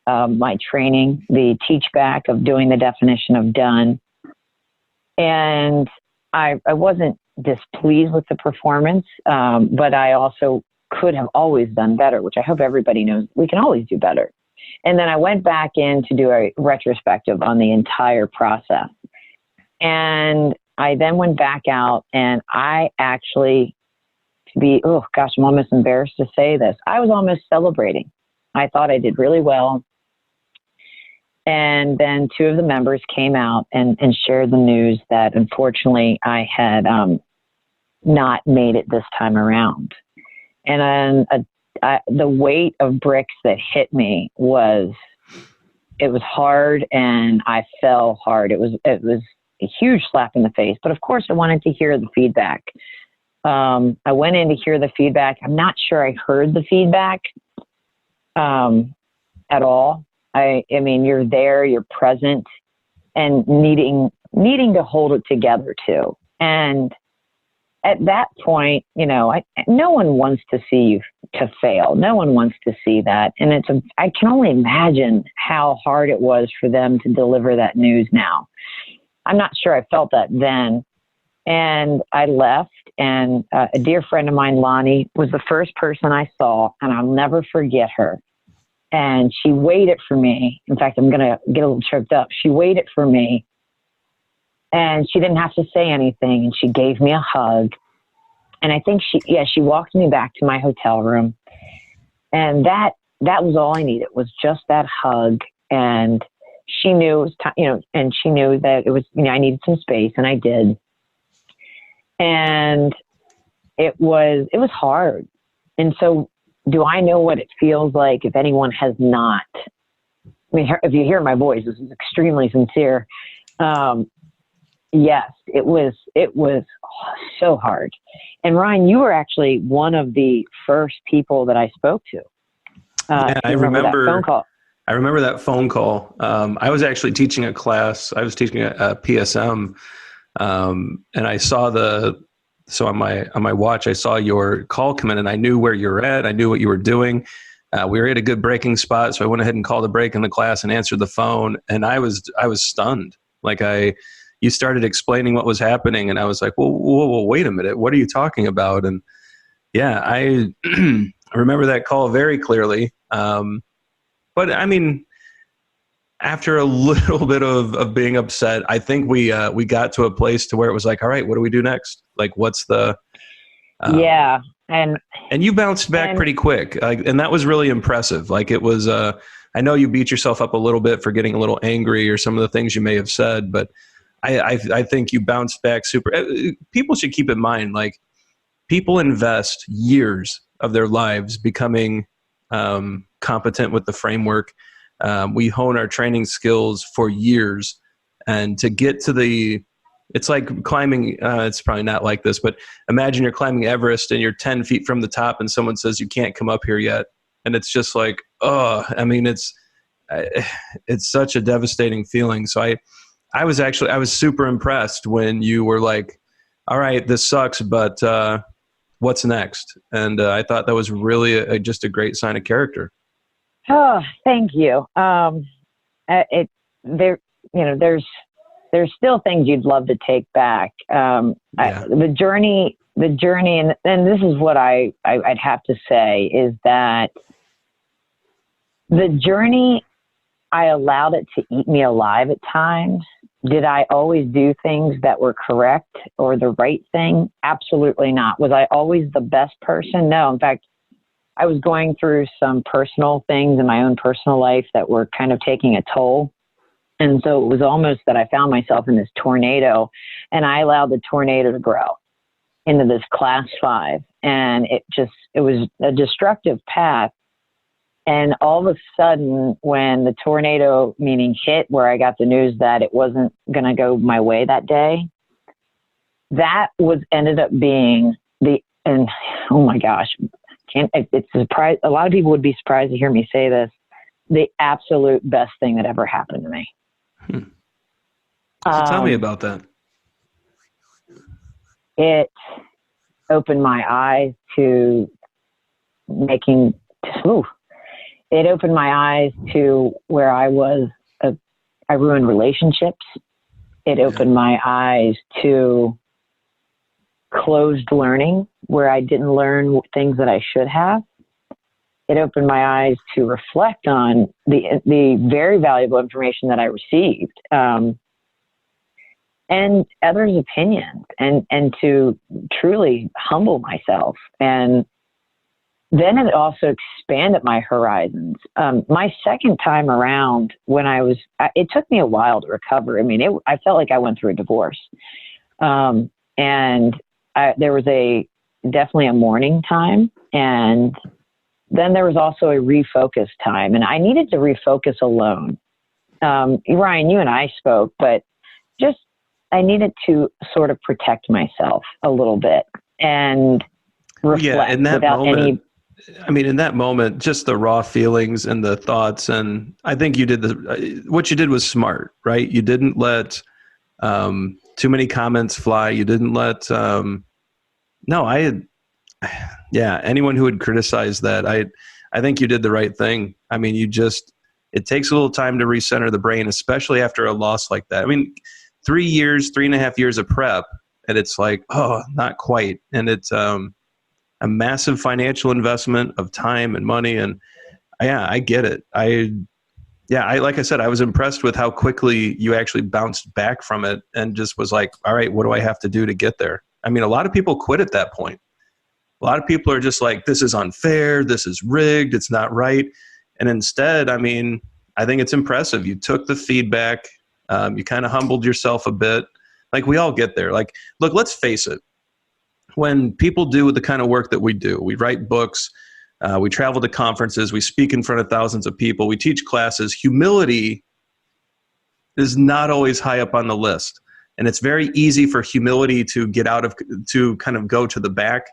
my training, the teach back of doing the definition of done. And I wasn't displeased with the performance, but I also could have always done better, which I hope everybody knows we can always do better. And then I went back in to do a retrospective on the entire process. And I then went back out, and I actually, I'm almost embarrassed to say this. I was almost celebrating. I thought I did really well. And then two of the members came out and shared the news that unfortunately I had not made it this time around. And then the weight of bricks that hit me was hard, and I fell hard. It was a huge slap in the face. But of course, I wanted to hear the feedback. I went in to hear the feedback. I'm not sure I heard the feedback at all. I mean, you're there, you're present, and needing to hold it together too. And at that point, no one wants to see you to fail. No one wants to see that. And I can only imagine how hard it was for them to deliver that news now. I'm not sure I felt that then. And I left, and a dear friend of mine, Lonnie, was the first person I saw, and I'll never forget her. And she waited for me. In fact, I'm going to get a little choked up. She waited for me, and she didn't have to say anything, and she gave me a hug. And I think she walked me back to my hotel room, and that was all I needed, was just that hug. And she knew it was time, and she knew that it was, I needed some space, and I did. And it was hard. And so, do I know what it feels like if anyone has not? I mean, if you hear my voice, this is extremely sincere. Yes, it was so hard. And Ryan, you were actually one of the first people that I spoke to. I remember that phone call. I remember that phone call. I was actually teaching a class. I was teaching a PSM, and I saw on my watch, I saw your call come in, and I knew where you were at. I knew what you were doing. We were at a good breaking spot, so I went ahead and called a break in the class and answered the phone. And I was stunned. Like you started explaining what was happening, and I was like, whoa, wait a minute, what are you talking about? And yeah, I remember that call very clearly. But I mean, after a little bit of being upset, I think we got to a place to where it was like, all right, what do we do next? Like, what's the yeah. And you bounced back pretty quick. And that was really impressive. Like, it was, I know you beat yourself up a little bit for getting a little angry or some of the things you may have said, but I think you bounced back super. People should keep in mind, like, people invest years of their lives becoming competent with the framework. We hone our training skills for years, and to get to it's like climbing, it's probably not like this, but imagine you're climbing Everest and you're 10 feet from the top and someone says you can't come up here yet. And it's just like, I mean, it's such a devastating feeling. So I was super impressed when you were like, all right, this sucks, but what's next? And I thought that was really just a great sign of character. Oh, thank you. There's still things you'd love to take back. The journey, and this is what I'd have to say, is that the journey, I allowed it to eat me alive at times. Did I always do things that were correct or the right thing? Absolutely not. Was I always the best person? No. In fact, I was going through some personal things in my own personal life that were kind of taking a toll. And so it was almost that I found myself in this tornado, and I allowed the tornado to grow into this class 5. And it was a destructive path. And all of a sudden, when the tornado hit, where I got the news that it wasn't going to go my way that day, that ended up being and oh my gosh, it's a surprise. A lot of people would be surprised to hear me say this, the absolute best thing that ever happened to me. So tell me about that. It opened my eyes to it opened my eyes to where I ruined relationships. It opened my eyes to closed learning, where I didn't learn things that I should have. It opened my eyes to reflect on the very valuable information that I received, and others' opinions, and to truly humble myself. And then it also expanded my horizons. My second time around, it took me a while to recover. I mean, I felt like I went through a divorce. And there was definitely a mourning time. And then there was also a refocus time. And I needed to refocus alone. Ryan, you and I spoke, but just I needed to sort of protect myself a little bit and reflect in that without moment, in that moment, just the raw feelings and the thoughts. And I think you did what you did was smart, right? You didn't let too many comments fly. You didn't let, anyone who would criticize that, I think you did the right thing. I mean, it takes a little time to recenter the brain, especially after a loss like that. I mean, 3.5 years of prep, and it's like, oh, not quite. And it's a massive financial investment of time and money. And I get it. Like I said, I was impressed with how quickly you actually bounced back from it and just was like, all right, what do I have to do to get there? I mean, a lot of people quit at that point. A lot of people are just like, this is unfair. This is rigged. It's not right. And instead, I mean, I think it's impressive. You took the feedback. You kind of humbled yourself a bit. Like, we all get there. Like, look, let's face it. When people do the kind of work that we do, we write books, we travel to conferences, we speak in front of thousands of people, we teach classes, humility is not always high up on the list. And it's very easy for humility to kind of go to the back.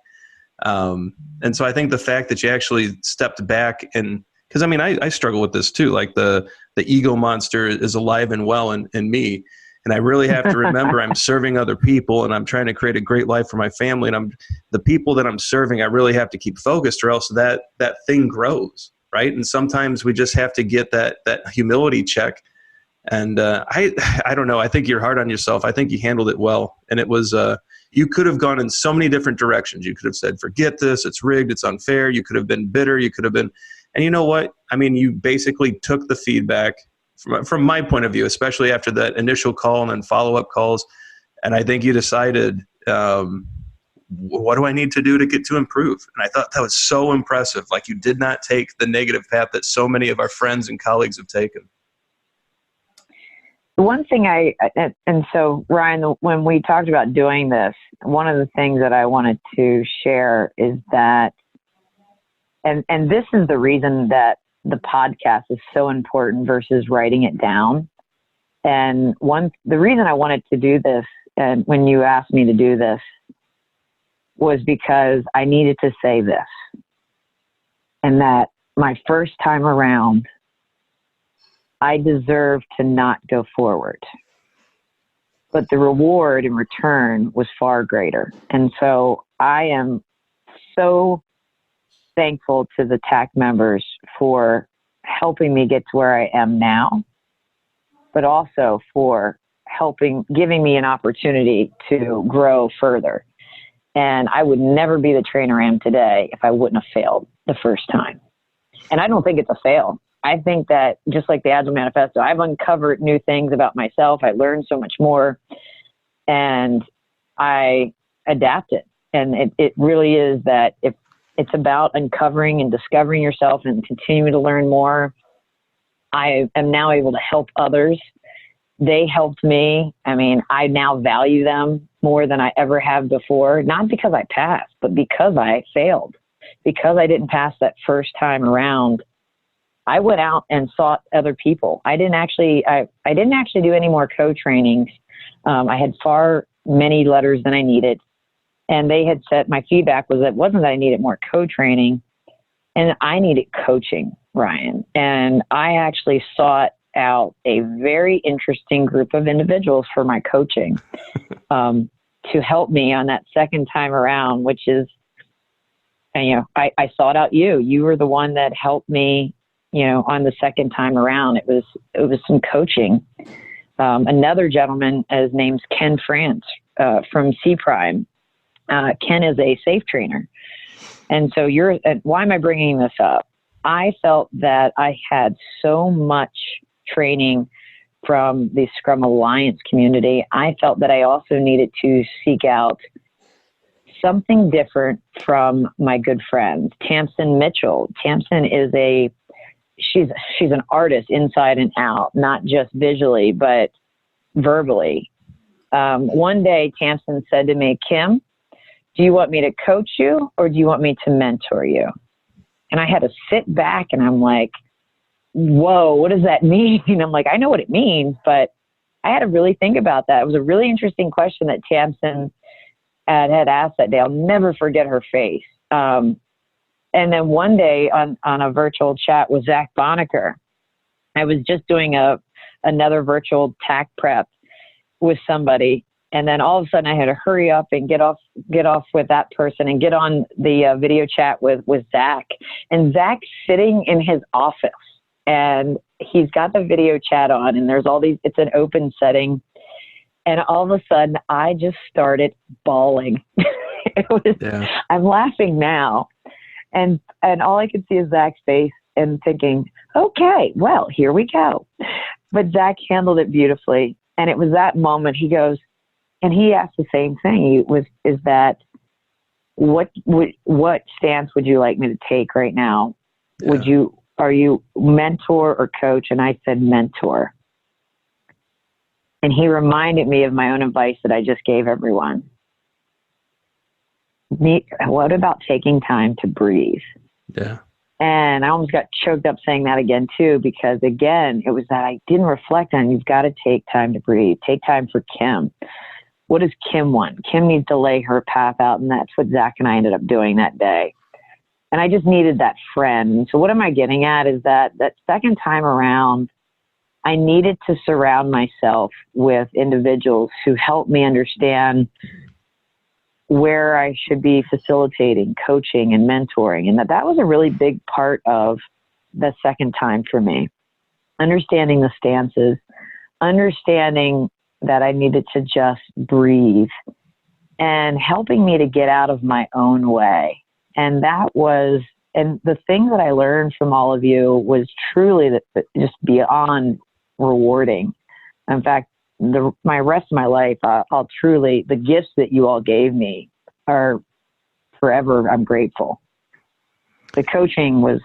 And so I think the fact that you actually stepped back, and because I mean, I struggle with this too. Like the ego monster is alive and well in me. And I really have to remember I'm serving other people and I'm trying to create a great life for my family. And the people that I'm serving, I really have to keep focused, or else that thing grows, right? And sometimes we just have to get that humility check. And I don't know. I think you're hard on yourself. I think you handled it well. And it was, you could have gone in so many different directions. You could have said, forget this, it's rigged, it's unfair. You could have been bitter. You could have been, and you know what? I mean, you basically took the feedback from my point of view, especially after that initial call and then follow-up calls. And I think you decided, what do I need to do to get to improve? And I thought that was so impressive. Like, you did not take the negative path that so many of our friends and colleagues have taken. One thing and so Ryan, when we talked about doing this, one of the things that I wanted to share is that, and this is the reason that the podcast is so important versus writing it down. And the reason I wanted to do this, and when you asked me to do this, was because I needed to say this. And that my first time around, I deserved to not go forward. But the reward in return was far greater. And so I am so thankful to the TAC members for helping me get to where I am now, but also for giving me an opportunity to grow further. And I would never be the trainer I am today if I wouldn't have failed the first time. And I don't think it's a fail. I think that, just like the Agile Manifesto, I've uncovered new things about myself. I learned so much more, and I adapted. And it really is that if it's about uncovering and discovering yourself and continuing to learn more. I am now able to help others. They helped me. I mean, I now value them more than I ever have before, not because I passed, but because I failed. Because I didn't pass that first time around, I went out and sought other people. I didn't actually do any more co-trainings. I had far many letters than I needed. And they had said, my feedback was that it wasn't that I needed more co-training, and I needed coaching, Ryan. And I actually sought out a very interesting group of individuals for my coaching to help me on that second time around, which is, I sought out you. You were the one that helped me, on the second time around. It was some coaching. Another gentleman, his name's Ken France from C Prime. Ken is a safe trainer. And so why am I bringing this up? I felt that I had so much training from the Scrum Alliance community. I felt that I also needed to seek out something different from my good friend, Tamsin Mitchell. Tamsin is she's an artist inside and out, not just visually, but verbally. One day, Tamsin said to me, Kim, do you want me to coach you or do you want me to mentor you? And I had to sit back and I'm like, whoa, what does that mean? I'm like, I know what it means, but I had to really think about that. It was a really interesting question that Tamsin had asked that day. I'll never forget her face. And then one day on a virtual chat with Zach Bonaker, I was just doing another virtual TAC prep with somebody. And then all of a sudden I had to hurry up and get off with that person and get on the video chat with Zach. And Zach's sitting in his office and he's got the video chat on, and there's all these, it's an open setting. And all of a sudden I just started bawling. I'm laughing now. And all I could see is Zach's face and thinking, okay, well, here we go. But Zach handled it beautifully. And it was that moment he goes, and he asked the same thing. Is that what stance would you like me to take right now? Yeah. Are you mentor or coach? And I said mentor. And he reminded me of my own advice that I just gave everyone. What about taking time to breathe? Yeah. And I almost got choked up saying that again too, because again, it was that I didn't reflect on, you've got to take time to breathe. Take time for Kim. What does Kim want? Kim needs to lay her path out. And that's what Zach and I ended up doing that day. And I just needed that friend. So what am I getting at is that second time around, I needed to surround myself with individuals who helped me understand where I should be facilitating, coaching, and mentoring. And that was a really big part of the second time for me. Understanding the stances, understanding that I needed to just breathe, and helping me to get out of my own way. And the thing that I learned from all of you was truly that just beyond rewarding. In fact, my rest of my life, I'll truly, the gifts that you all gave me are forever. I'm grateful. The coaching was,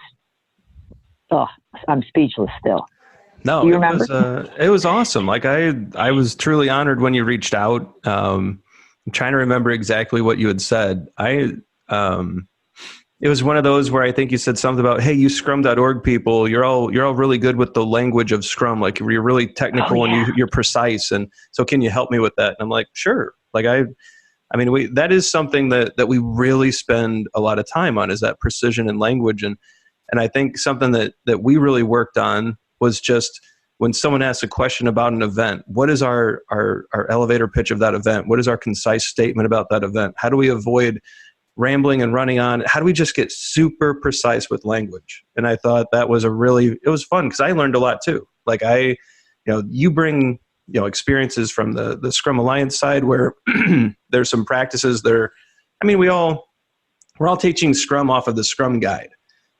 I'm speechless still. No, do you remember? It was awesome. Like I was truly honored when you reached out. I'm trying to remember exactly what you had said. It was one of those where I think you said something about, hey, you Scrum.org people, you're all really good with the language of Scrum. Like you're really technical and you're precise. And so can you help me with that? And I'm like, sure. Like that is something that we really spend a lot of time on, is that precision in language. And I think something that we really worked on was just when someone asks a question about an event, what is our elevator pitch of that event? What is our concise statement about that event? How do we avoid rambling and running on? How do we just get super precise with language? And I thought that was it was fun because I learned a lot too. Like you bring, experiences from the Scrum Alliance side where there's some practices there. We're all teaching Scrum off of the Scrum Guide.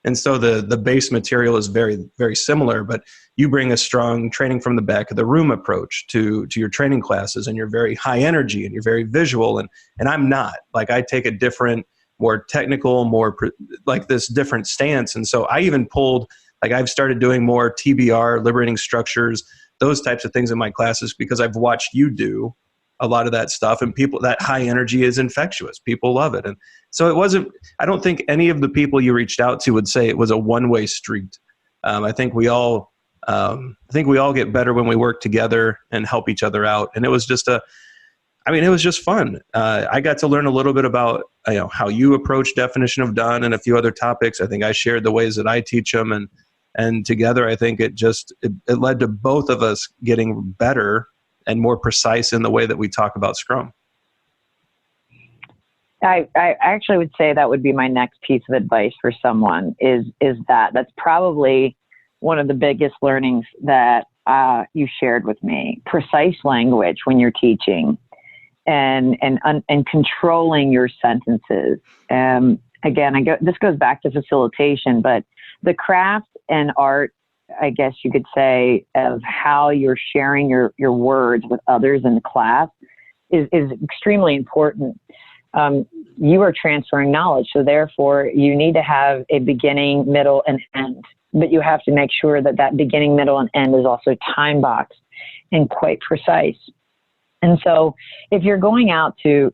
And so the base material is very, very similar, but you bring a strong training from the back of the room approach to your training classes, and you're very high energy and you're very visual. And I'm not. Like I take a different, more technical, like this different stance. And so I even pulled, like I've started doing more TBR, liberating structures, those types of things in my classes because I've watched you do a lot of that stuff, and that high energy is infectious. People love it. And so I don't think any of the people you reached out to would say it was a one-way street. I think we all get better when we work together and help each other out. And it was just it was just fun. I got to learn a little bit about, how you approach definition of done and a few other topics. I think I shared the ways that I teach them, and together I think it led to both of us getting better and more precise in the way that we talk about Scrum. I actually would say that would be my next piece of advice for someone is that's probably one of the biggest learnings that you shared with me. Precise language when you're teaching and controlling your sentences. Again, this goes back to facilitation, but the craft and art, I guess you could say, of how you're sharing your words with others in the class is extremely important. You are transferring knowledge, so therefore you need to have a beginning, middle, and end. But you have to make sure that beginning, middle, and end is also time boxed and quite precise. And so if you're going out to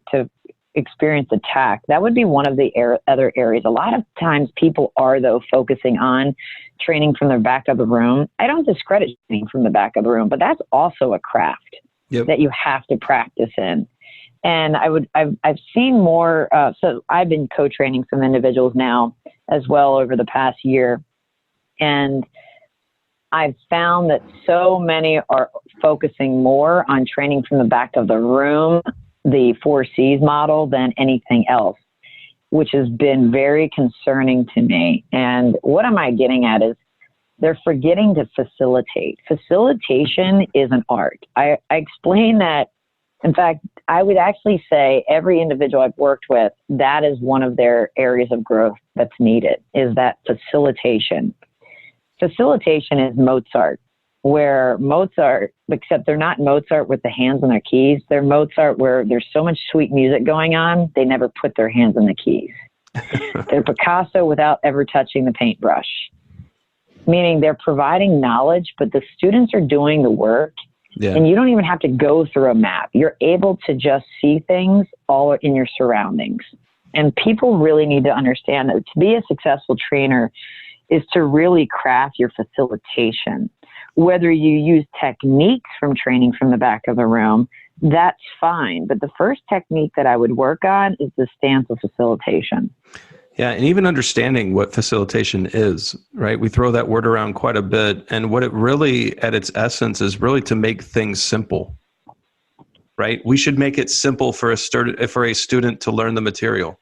experience the TAC, that would be one of the other areas. A lot of times people are, though, focusing on training from the back of the room. I don't discredit training from the back of the room, but that's also a craft that you have to practice in. And I've seen more. So I've been co-training some individuals now as well over the past year. And I've found that so many are focusing more on training from the back of the room, the 4Cs model, than anything else, which has been very concerning to me. And what am I getting at is they're forgetting to facilitate. Facilitation is an art. I explain that. In fact, I would actually say every individual I've worked with, that is one of their areas of growth that's needed, is that facilitation. Facilitation is Mozart, where Mozart, except they're not Mozart with the hands on their keys. They're Mozart where there's so much sweet music going on, they never put their hands on the keys. They're Picasso without ever touching the paintbrush, meaning they're providing knowledge, but the students are doing the work. Yeah. And you don't even have to go through a map. You're able to just see things all in your surroundings. And people really need to understand that to be a successful trainer is to really craft your facilitation. Whether you use techniques from training from the back of the room, that's fine. But the first technique that I would work on is the stance of facilitation. Yeah, and even understanding what facilitation is, right? We throw that word around quite a bit. And what it really, at its essence, is really to make things simple, right? We should make it simple for a student to learn the material,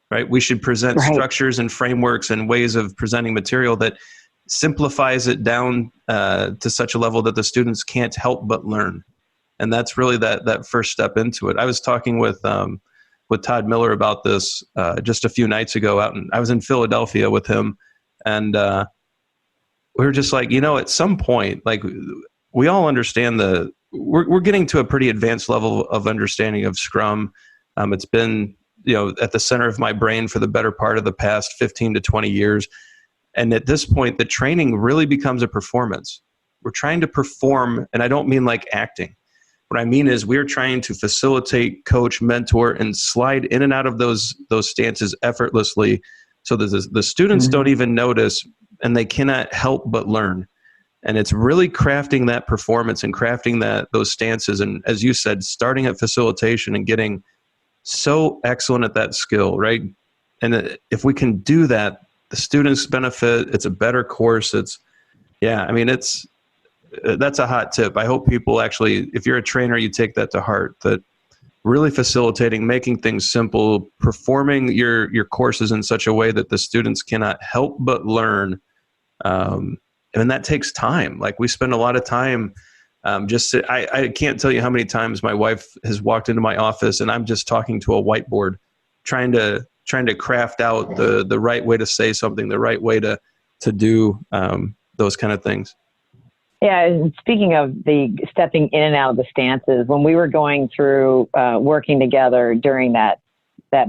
right? We should present structures and frameworks and ways of presenting material that simplifies it down to such a level that the students can't help but learn. And that's really that first step into it. I was talking with Todd Miller about this just a few nights ago I was in Philadelphia with him, and we were just like, at some point, like, we all understand we're getting to a pretty advanced level of understanding of Scrum. It's been, at the center of my brain for the better part of the past 15 to 20 years. And at this point, the training really becomes a performance. We're trying to perform, and I don't mean like acting. What I mean is we're trying to facilitate, coach, mentor, and slide in and out of those stances effortlessly so that the students don't even notice, and they cannot help but learn. And it's really crafting that performance and crafting those stances. And as you said, starting at facilitation and getting so excellent at that skill, right? And if we can do that, the students benefit. It's a better course. That's a hot tip. I hope people actually, if you're a trainer, you take that to heart, that really facilitating, making things simple, performing your courses in such a way that the students cannot help but learn. And that takes time. Like, we spend a lot of time I can't tell you how many times my wife has walked into my office and I'm just talking to a whiteboard, trying to craft out the right way to say something, the right way to do those kind of things. Yeah, and speaking of the stepping in and out of the stances, when we were going through working together during that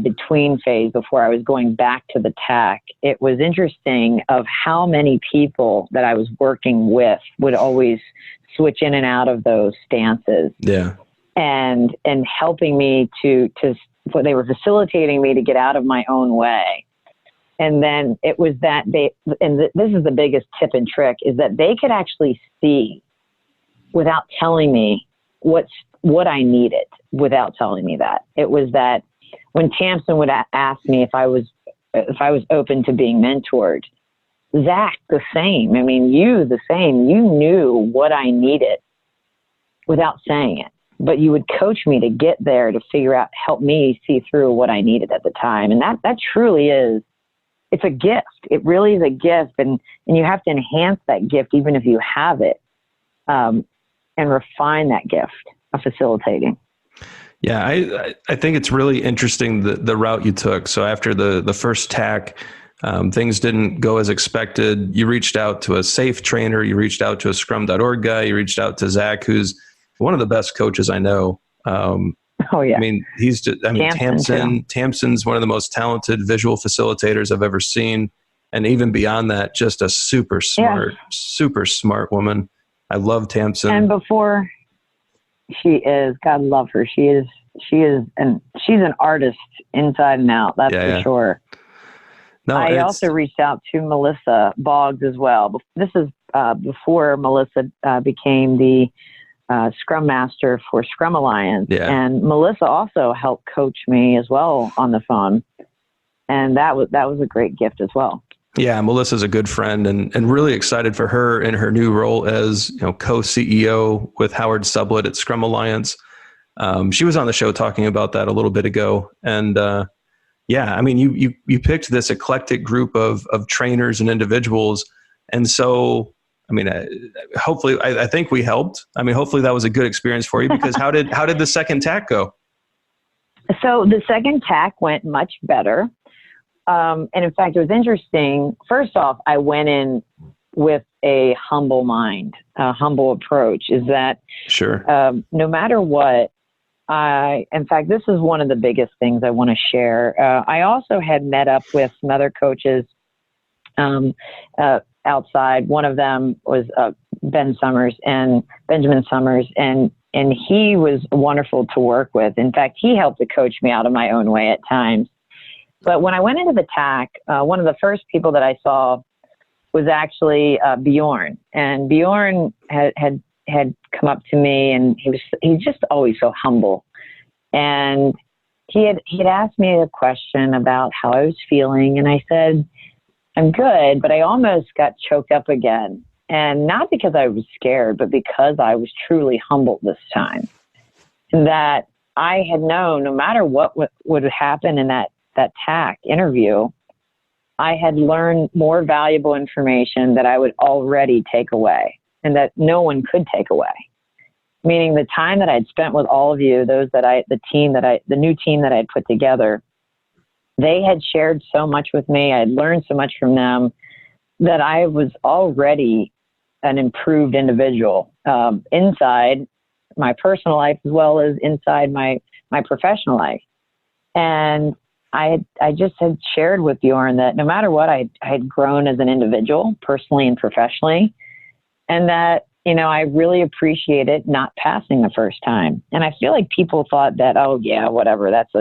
between phase before I was going back to the TAC, it was interesting of how many people that I was working with would always switch in and out of those stances. Yeah. And helping me they were facilitating me to get out of my own way. And then it was that this is the biggest tip and trick, is that they could actually see without telling me what I needed, without telling me that. It was that when Tamsin would ask me if I was open to being mentored, Zach, the same. I mean, you, the same. You knew what I needed without saying it, but you would coach me to get there, to figure out, help me see through what I needed at the time. And that truly is, it's a gift. It really is a gift. And you have to enhance that gift, even if you have it, and refine that gift of facilitating. Yeah, I think it's really interesting the route you took. So after the first TAC, things didn't go as expected. You reached out to a SAFe trainer. You reached out to a Scrum.org guy. You reached out to Zach, who's one of the best coaches I know. Oh yeah. I mean, Tamsin's one of the most talented visual facilitators I've ever seen. And even beyond that, just a super smart woman. I love Tamsin. And before she is, God love her. She's an artist inside and out. That's for sure. No, I also reached out to Melissa Boggs as well. This is before Melissa became the Scrum Master for Scrum Alliance. Yeah. And Melissa also helped coach me as well on the phone. And that was a great gift as well. Yeah, Melissa's a good friend and really excited for her in her new role as co-CEO with Howard Sublett at Scrum Alliance. She was on the show talking about that a little bit ago. And yeah, I mean, you picked this eclectic group of trainers and individuals. And so, I mean, hopefully, I think we helped. I mean, hopefully that was a good experience for you, because how did the second TAC go? So the second TAC went much better. And in fact, it was interesting. First off, I went in with a humble mind, a humble approach, is that Sure. No matter what, in fact, this is one of the biggest things I want to share. I also had met up with some other coaches outside. One of them was Benjamin Summers, and he was wonderful to work with. In fact, he helped to coach me out of my own way at times. But when I went into the TAC, one of the first people that I saw was actually Bjorn, and Bjorn had come up to me, and he's just always so humble. And he'd asked me a question about how I was feeling, and I said, I'm good, but I almost got choked up again. And not because I was scared, but because I was truly humbled this time. And that I had known no matter what would happen in that TAC interview, I had learned more valuable information that I would already take away and that no one could take away. Meaning the time that I'd spent with all of you, the new team that I'd put together, they had shared so much with me. I had learned so much from them that I was already an improved individual inside my personal life as well as inside my professional life. And I just had shared with Bjorn that no matter what, I had grown as an individual, personally and professionally, and that, I really appreciated not passing the first time. And I feel like people thought that, oh yeah, whatever, that's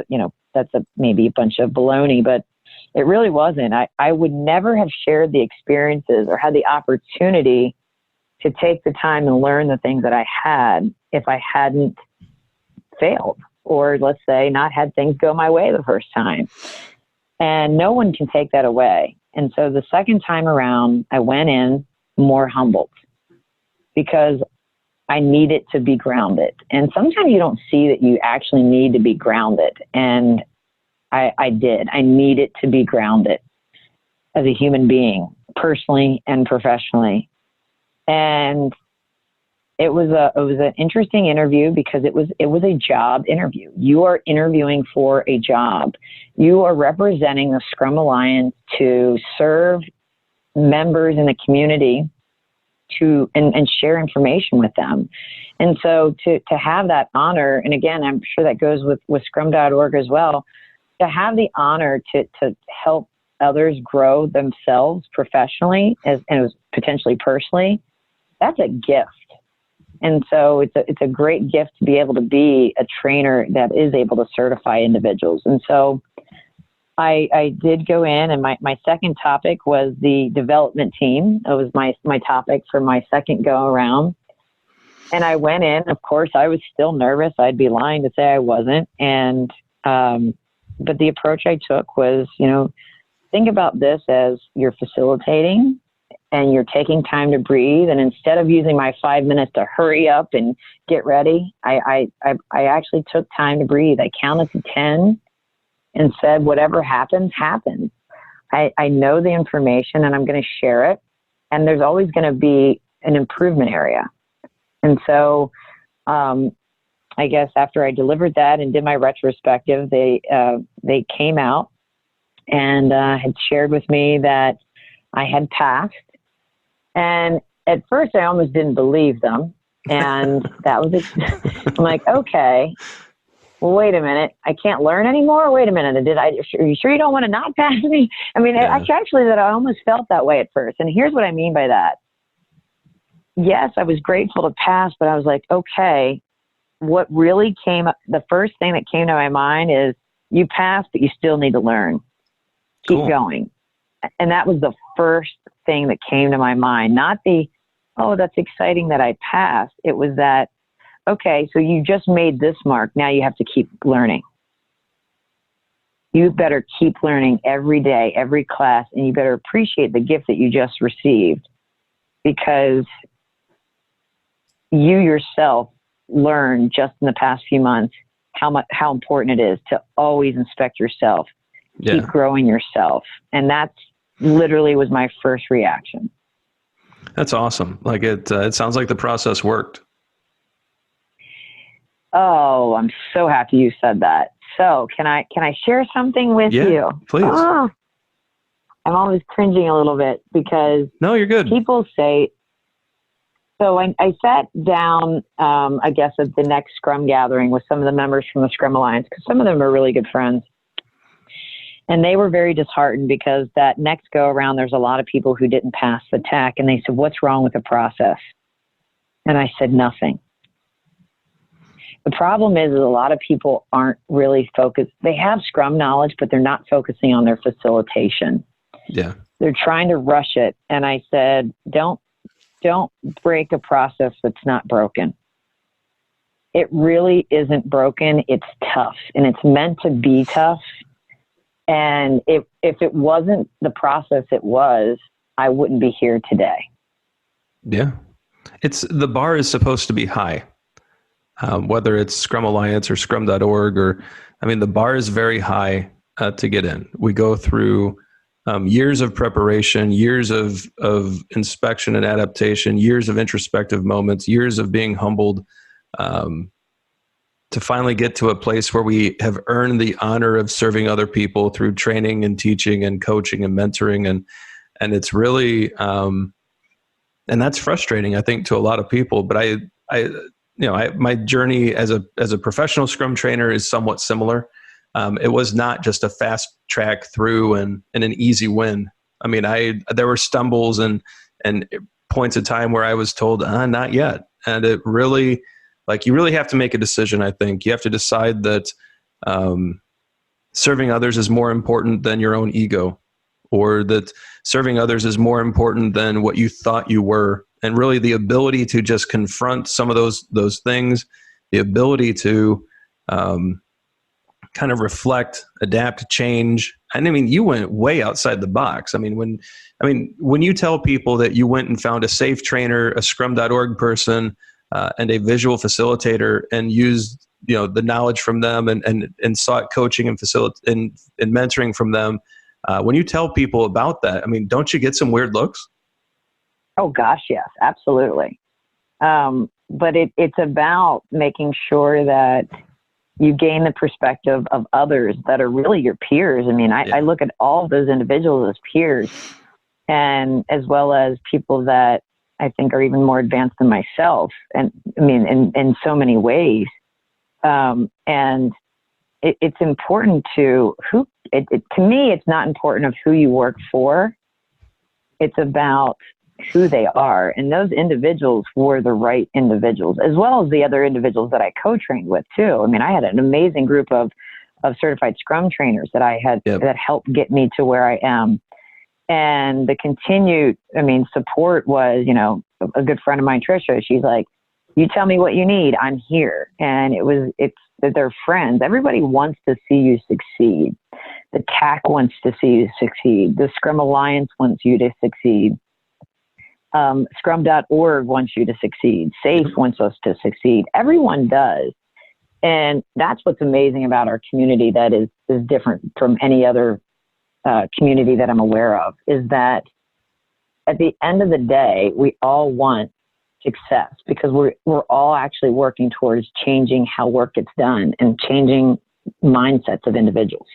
maybe a bunch of baloney, but it really wasn't. I would never have shared the experiences or had the opportunity to take the time and learn the things that I had if I hadn't failed, or let's say not had things go my way the first time. And no one can take that away. And so the second time around, I went in more humbled because I needed to be grounded. And sometimes you don't see that you actually need to be grounded. And I did. I needed to be grounded as a human being, personally and professionally. And it was an interesting interview because it was a job interview. You are interviewing for a job. You are representing the Scrum Alliance to serve members in the community and share information with them. And so to have that honor, and again, I'm sure that goes with scrum.org as well, to have the honor to help others grow themselves professionally and potentially personally, that's a gift. And so it's a great gift to be able to be a trainer that is able to certify individuals. And so I did go in, and my second topic was the development team. It was my topic for my second go around. And I went in, of course, I was still nervous. I'd be lying to say I wasn't. And, but the approach I took was, think about this as you're facilitating and you're taking time to breathe. And instead of using my 5 minutes to hurry up and get ready, I actually took time to breathe. I counted to 10 and said, whatever happens, happens. I know the information and I'm going to share it. And there's always going to be an improvement area. And so, I guess after I delivered that and did my retrospective, they came out and had shared with me that I had passed. And at first, I almost didn't believe them. And that was I'm like, okay, well, wait a minute. I can't learn anymore? Wait a minute. Are you sure you don't want to not pass me? I mean, Yeah. I almost felt that way at first. And here's what I mean by that. Yes, I was grateful to pass, but I was like, okay, what really the first thing that came to my mind is you passed, but you still need to learn. Keep Cool. going. And that was the first thing that came to my mind. Not the, oh, that's exciting that I passed. It was that, okay, so you just made this mark. Now you have to keep learning. You better keep learning every day, every class, and you better appreciate the gift that you just received, because you yourself learned just in the past few months how important it is to always inspect yourself, keep growing yourself. And that's literally was my first reaction. That's awesome. Like it sounds like the process worked. Oh, I'm so happy you said that. So can I share something with you? Please. Oh, I'm always cringing a little bit because no, you're good. People say, so I sat down, I guess at the next Scrum gathering with some of the members from the Scrum Alliance, because some of them are really good friends. And they were very disheartened because that next go around, there's a lot of people who didn't pass the TAC. And they said, what's wrong with the process? And I said, nothing. The problem is a lot of people aren't really focused. They have Scrum knowledge, but they're not focusing on their facilitation. Yeah. They're trying to rush it. And I said, don't break a process that's not broken. It really isn't broken. It's tough, and it's meant to be tough. And if it wasn't the process it was, I wouldn't be here today. Yeah. The bar is supposed to be high. Whether it's Scrum Alliance or Scrum.org, the bar is very high to get in. We go through years of preparation, years of inspection and adaptation, years of introspective moments, years of being humbled, to finally get to a place where we have earned the honor of serving other people through training and teaching and coaching and mentoring. And it's really, and that's frustrating, I think, to a lot of people. But my journey as a professional Scrum trainer is somewhat similar. It was not just a fast track through and an easy win. I mean, there were stumbles and points of time where I was told, not yet. And it really, you really have to make a decision. I think you have to decide that serving others is more important than your own ego, or that serving others is more important than what you thought you were. And really the ability to just confront some of those things, the ability to kind of reflect, adapt, change. And I mean, you went way outside the box. when you tell people that you went and found a safe trainer, a Scrum.org person, and a visual facilitator, and used the knowledge from them and sought coaching and and mentoring from them, when you tell people about that, don't you get some weird looks? Oh gosh, yes, absolutely. But it's about making sure that you gain the perspective of others that are really your peers. I look at all of those individuals as peers, and as well as people that I think are even more advanced than myself. And in so many ways. And it's important to to me, it's not important of who you work for. It's about who they are. And those individuals were the right individuals, as well as the other individuals that I co-trained with too. I had an amazing group of certified Scrum trainers that I had that helped get me to where I am. And the continued, support was, a good friend of mine, Trisha, she's like, you tell me what you need, I'm here. And it's that they're friends. Everybody wants to see you succeed. The TAC wants to see you succeed. The Scrum Alliance wants you to succeed. Scrum.org wants you to succeed. SAFE wants us to succeed. Everyone does. And that's what's amazing about our community that is different from any other community that I'm aware of, is that at the end of the day, we all want success because we're all actually working towards changing how work gets done and changing mindsets of individuals.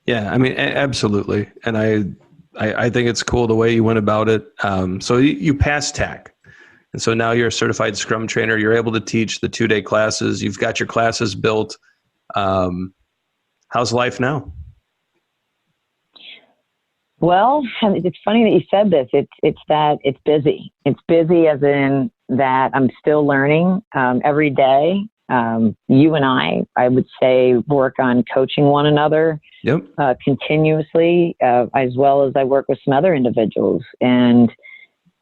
Yeah, absolutely. And I think it's cool the way you went about it. So you passed TAC. And so now you're a certified Scrum trainer. You're able to teach the 2-day classes. You've got your classes built. How's life now? Well, it's funny that you said this. It's busy. It's busy as in that I'm still learning every day. You and I would say, work on coaching one another Yep. continuously, as well as I work with some other individuals, and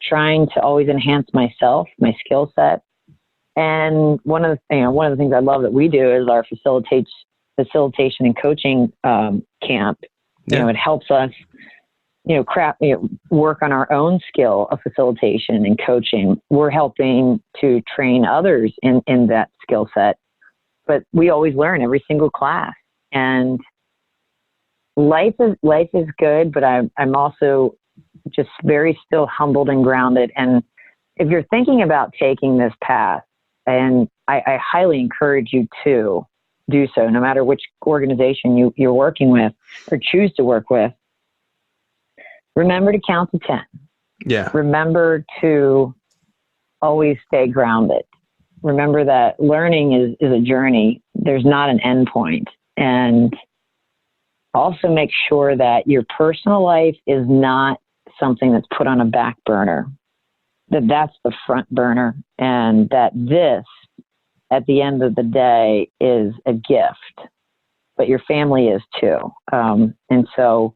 trying to always enhance myself, my skill set. And one of the things I love that we do is our facilitation and coaching camp. Yeah. It helps us, work on our own skill of facilitation and coaching. We're helping to train others in that skill set, but we always learn every single class. And life is good, but I'm also just very still humbled and grounded. And if you're thinking about taking this path, and I highly encourage you to do so, no matter which organization you're working with or choose to work with, remember to count to 10. Yeah. Remember to always stay grounded. Remember that learning is a journey. There's not an end point. And also make sure that your personal life is not something that's put on a back burner, that's the front burner, and that this, at the end of the day, is a gift, but your family is too. And so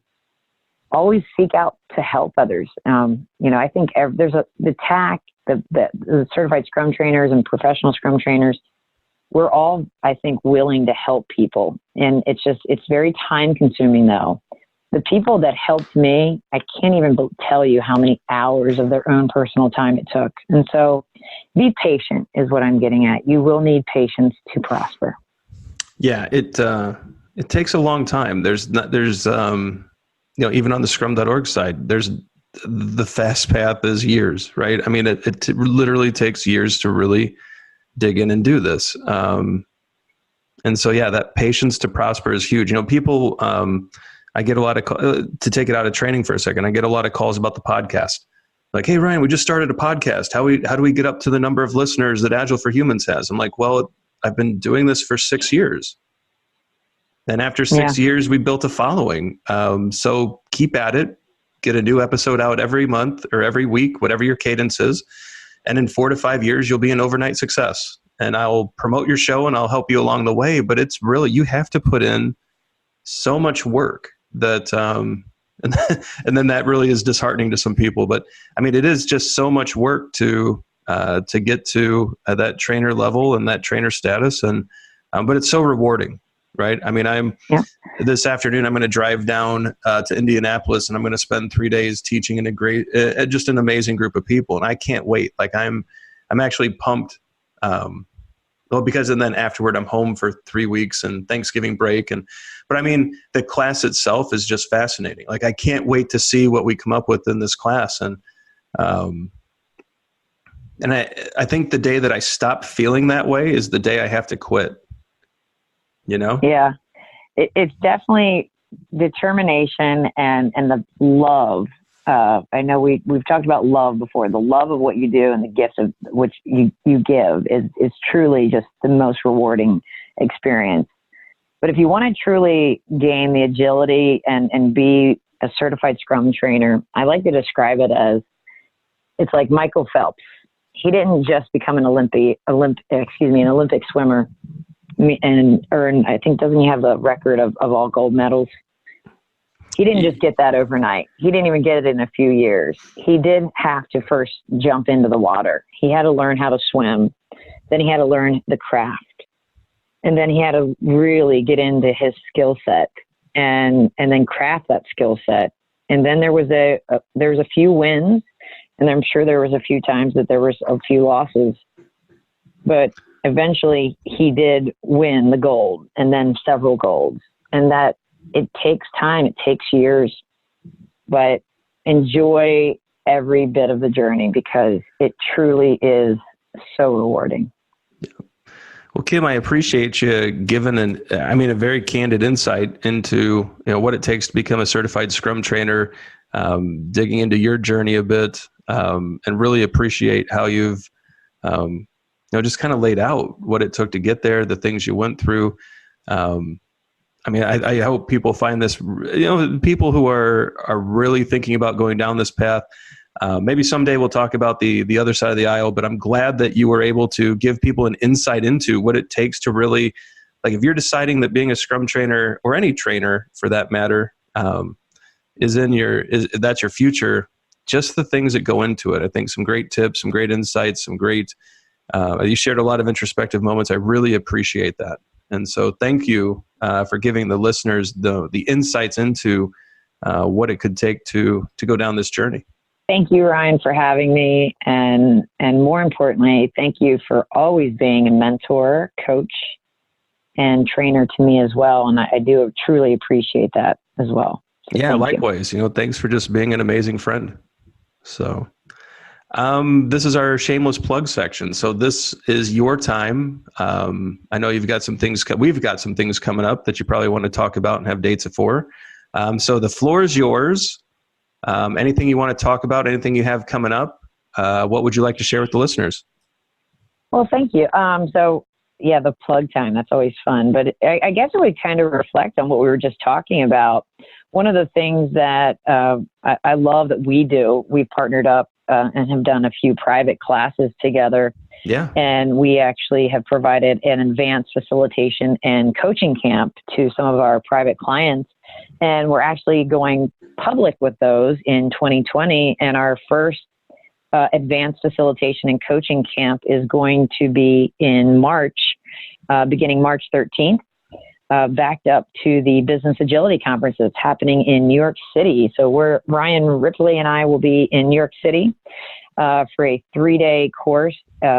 always seek out to help others. I think there's the TAC, the certified scrum trainers and professional scrum trainers, we're all, I think, willing to help people. And it's very time consuming though. The people that helped me, I can't even tell you how many hours of their own personal time it took. And so be patient is what I'm getting at. You will need patience to prosper. Yeah. It takes a long time. There's even on the scrum.org side, there's the fast path is years, right? I mean, it literally takes years to really dig in and do this. And so, yeah, that patience to prosper is huge. People, I get a lot of, to take it out of training for a second, I get a lot of calls about the podcast. Like, hey, Ryan, we just started a podcast. How do we get up to the number of listeners that Agile for Humans has? I'm like, well, I've been doing this for 6 years. And after 6 years, we built a following. So keep at it. Get a new episode out every month or every week, whatever your cadence is. And in 4 to 5 years, you'll be an overnight success. And I'll promote your show and I'll help you along the way. But it's really, you have to put in so much work that, and then that really is disheartening to some people. But I mean, it is just so much work to get to that trainer level and that trainer status. And, but it's so rewarding. Right. I mean, this afternoon, I'm going to drive down to Indianapolis and I'm going to spend 3 days teaching in just an amazing group of people. And I can't wait. Like I'm actually pumped. Because and then afterward, I'm home for 3 weeks and Thanksgiving break. But I mean, the class itself is just fascinating. Like I can't wait to see what we come up with in this class. And I think the day that I stop feeling that way is the day I have to quit. Yeah, it's definitely determination and the love. I know we've talked about love before. The love of what you do and the gift of which you give is truly just the most rewarding experience. But if you want to truly gain the agility and be a certified Scrum trainer, I like to describe it as it's like Michael Phelps. He didn't just become an Olympic swimmer. And earn, I think, doesn't he have the record of all gold medals? He didn't just get that overnight. He didn't even get it in a few years. He did have to first jump into the water. He had to learn how to swim. Then he had to learn the craft. And then he had to really get into his skill set and then craft that skill set. And then there was a few wins, and I'm sure there was a few times that there was a few losses. But eventually he did win the gold and then several golds, and that it takes time. It takes years, but enjoy every bit of the journey because it truly is so rewarding. Well, Kim, I appreciate you giving a very candid insight into what it takes to become a certified Scrum trainer, digging into your journey a bit, and really appreciate how you've just kind of laid out what it took to get there, the things you went through. I hope people find this, people who are really thinking about going down this path, Maybe someday we'll talk about the other side of the aisle, but I'm glad that you were able to give people an insight into what it takes to really, like if you're deciding that being a Scrum trainer or any trainer for that matter, that's your future, just the things that go into it. I think some great tips, some great insights, you shared a lot of introspective moments. I really appreciate that. And so thank you for giving the listeners the insights into what it could take to go down this journey. Thank you, Ryan, for having me. And more importantly, thank you for always being a mentor, coach, and trainer to me as well. And I do truly appreciate that as well. So yeah, likewise. Thanks for just being an amazing friend. So this is our shameless plug section. So this is your time. I know we've got some things coming up that you probably want to talk about and have dates for. So the floor is yours. Anything you want to talk about, anything you have coming up, what would you like to share with the listeners? Well, thank you. So yeah, the plug time, that's always fun. But I guess it would kind of reflect on what we were just talking about. One of the things that I love that we do, we've partnered up and have done a few private classes together. Yeah. And we actually have provided an advanced facilitation and coaching camp to some of our private clients. And we're actually going public with those in 2020. And our first advanced facilitation and coaching camp is going to be in March, beginning March 13th, backed up to the Business Agility Conference that's happening in New York City. So Ryan Ripley and I will be in New York City for a 3-day course,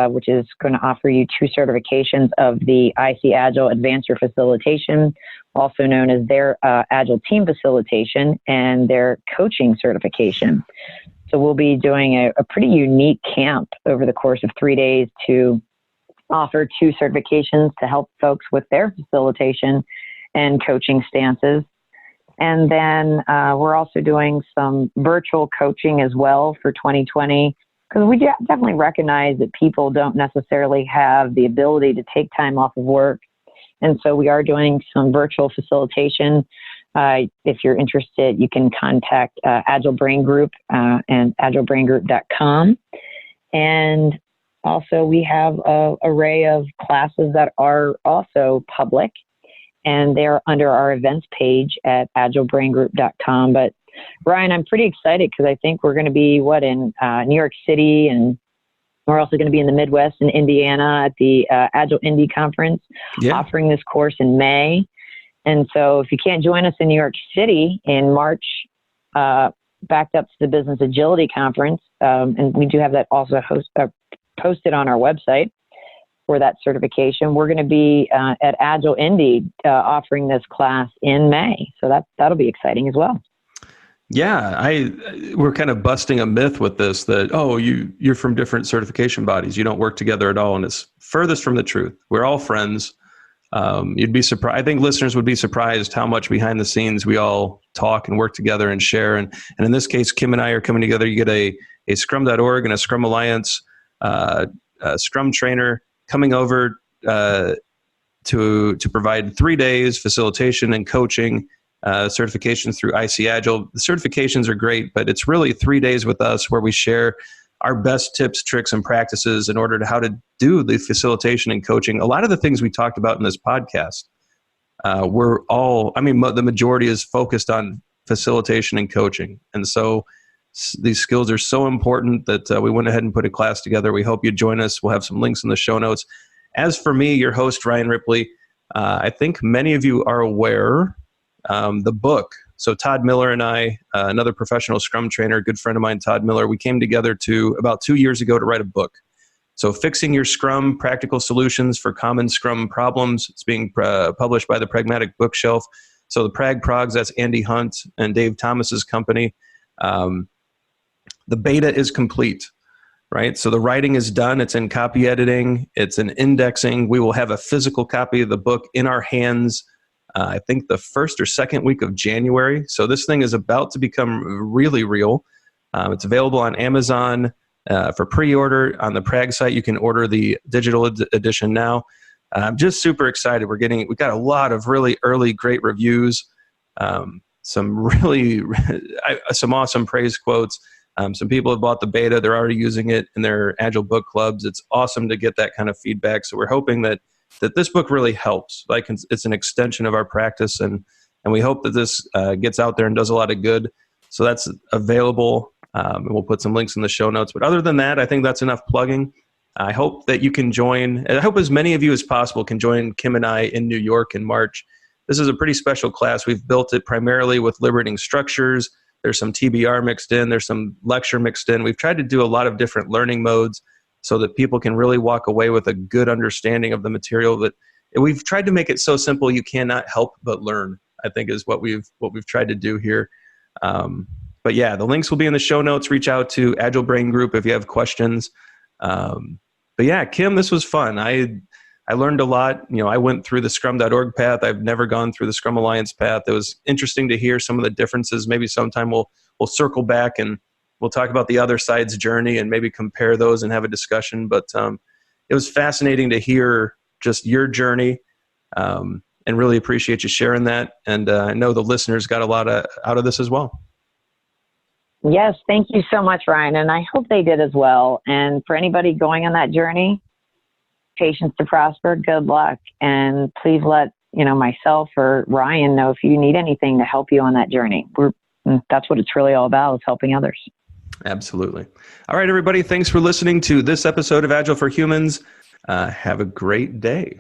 which is going to offer you 2 certifications of the IC Agile Advanced Facilitation, also known as their Agile Team Facilitation, and their coaching certification. So we'll be doing a pretty unique camp over the course of 3 days to offer 2 certifications to help folks with their facilitation and coaching stances. And then we're also doing some virtual coaching as well for 2020, because we definitely recognize that people don't necessarily have the ability to take time off of work. And so we are doing some virtual facilitation. If you're interested, you can contact Agile Brain Group and agilebraingroup.com. And also, we have an array of classes that are also public, and they're under our events page at agilebraingroup.com. But Ryan, I'm pretty excited because I think we're going to be in New York City, and we're also going to be in the Midwest in Indiana at the Agile Indy Conference, offering this course in May. And so if you can't join us in New York City in March, backed up to the Business Agility Conference, and we do have that also posted on our website for that certification. We're going to be at Agile Indy offering this class in May. So that'll be exciting as well. Yeah, we're kind of busting a myth with this that, you're from different certification bodies. You don't work together at all. And it's furthest from the truth. We're all friends. You'd be surprised. I think listeners would be surprised how much behind the scenes we all talk and work together and share. And in this case, Kim and I are coming together. You get a Scrum.org and a Scrum Alliance Scrum trainer coming over to provide 3 days facilitation and coaching, certifications through IC Agile. The certifications are great, but it's really 3 days with us where we share our best tips, tricks, and practices in order to how to do the facilitation and coaching. A lot of the things we talked about in this podcast, the majority is focused on facilitation and coaching. And so these skills are so important that we went ahead and put a class together. We hope you join us. We'll have some links in the show notes. As for me, your host, Ryan Ripley, I think many of you are aware the book. So Todd Miller and I, another professional Scrum trainer, a good friend of mine, Todd Miller, we came together about 2 years ago to write a book. So Fixing Your Scrum, Practical Solutions for Common Scrum Problems. It's being published by the Pragmatic Bookshelf. So the Progs, that's Andy Hunt and Dave Thomas's company. The beta is complete, right? So the writing is done. It's in copy editing. It's in indexing. We will have a physical copy of the book in our hands, I think the first or second week of January. So this thing is about to become really real. It's available on Amazon for pre-order. On the Prag site, you can order the digital edition now. I'm just super excited. We got a lot of really early great reviews, some awesome praise quotes. Some people have bought the beta. They're already using it in their Agile book clubs. It's awesome to get that kind of feedback. So we're hoping that this book really helps. Like it's an extension of our practice, and we hope that this gets out there and does a lot of good. So that's available, and we'll put some links in the show notes. But other than that, I think that's enough plugging. I hope that you can join, and I hope as many of you as possible can join Kim and I in New York in March. This is a pretty special class. We've built it primarily with liberating structures. There's some TBR mixed in. There's some lecture mixed in. We've tried to do a lot of different learning modes so that people can really walk away with a good understanding of the material. That we've tried to make it so simple you cannot help but learn, I think is what we've tried to do here. But yeah, the links will be in the show notes. Reach out to Agile Brain Group if you have questions. But yeah, Kim, this was fun. I learned a lot. I went through the scrum.org path. I've never gone through the Scrum Alliance path. It was interesting to hear some of the differences. Maybe sometime we'll circle back and we'll talk about the other side's journey and maybe compare those and have a discussion. But it was fascinating to hear just your journey, and really appreciate you sharing that. And I know the listeners got a lot out of this as well. Yes, thank you so much, Ryan. And I hope they did as well. And for anybody going on that journey, patience to prosper, good luck. And please let myself or Ryan know if you need anything to help you on that journey. That's what it's really all about, is helping others. Absolutely. All right, everybody. Thanks for listening to this episode of Agile for Humans. Have a great day.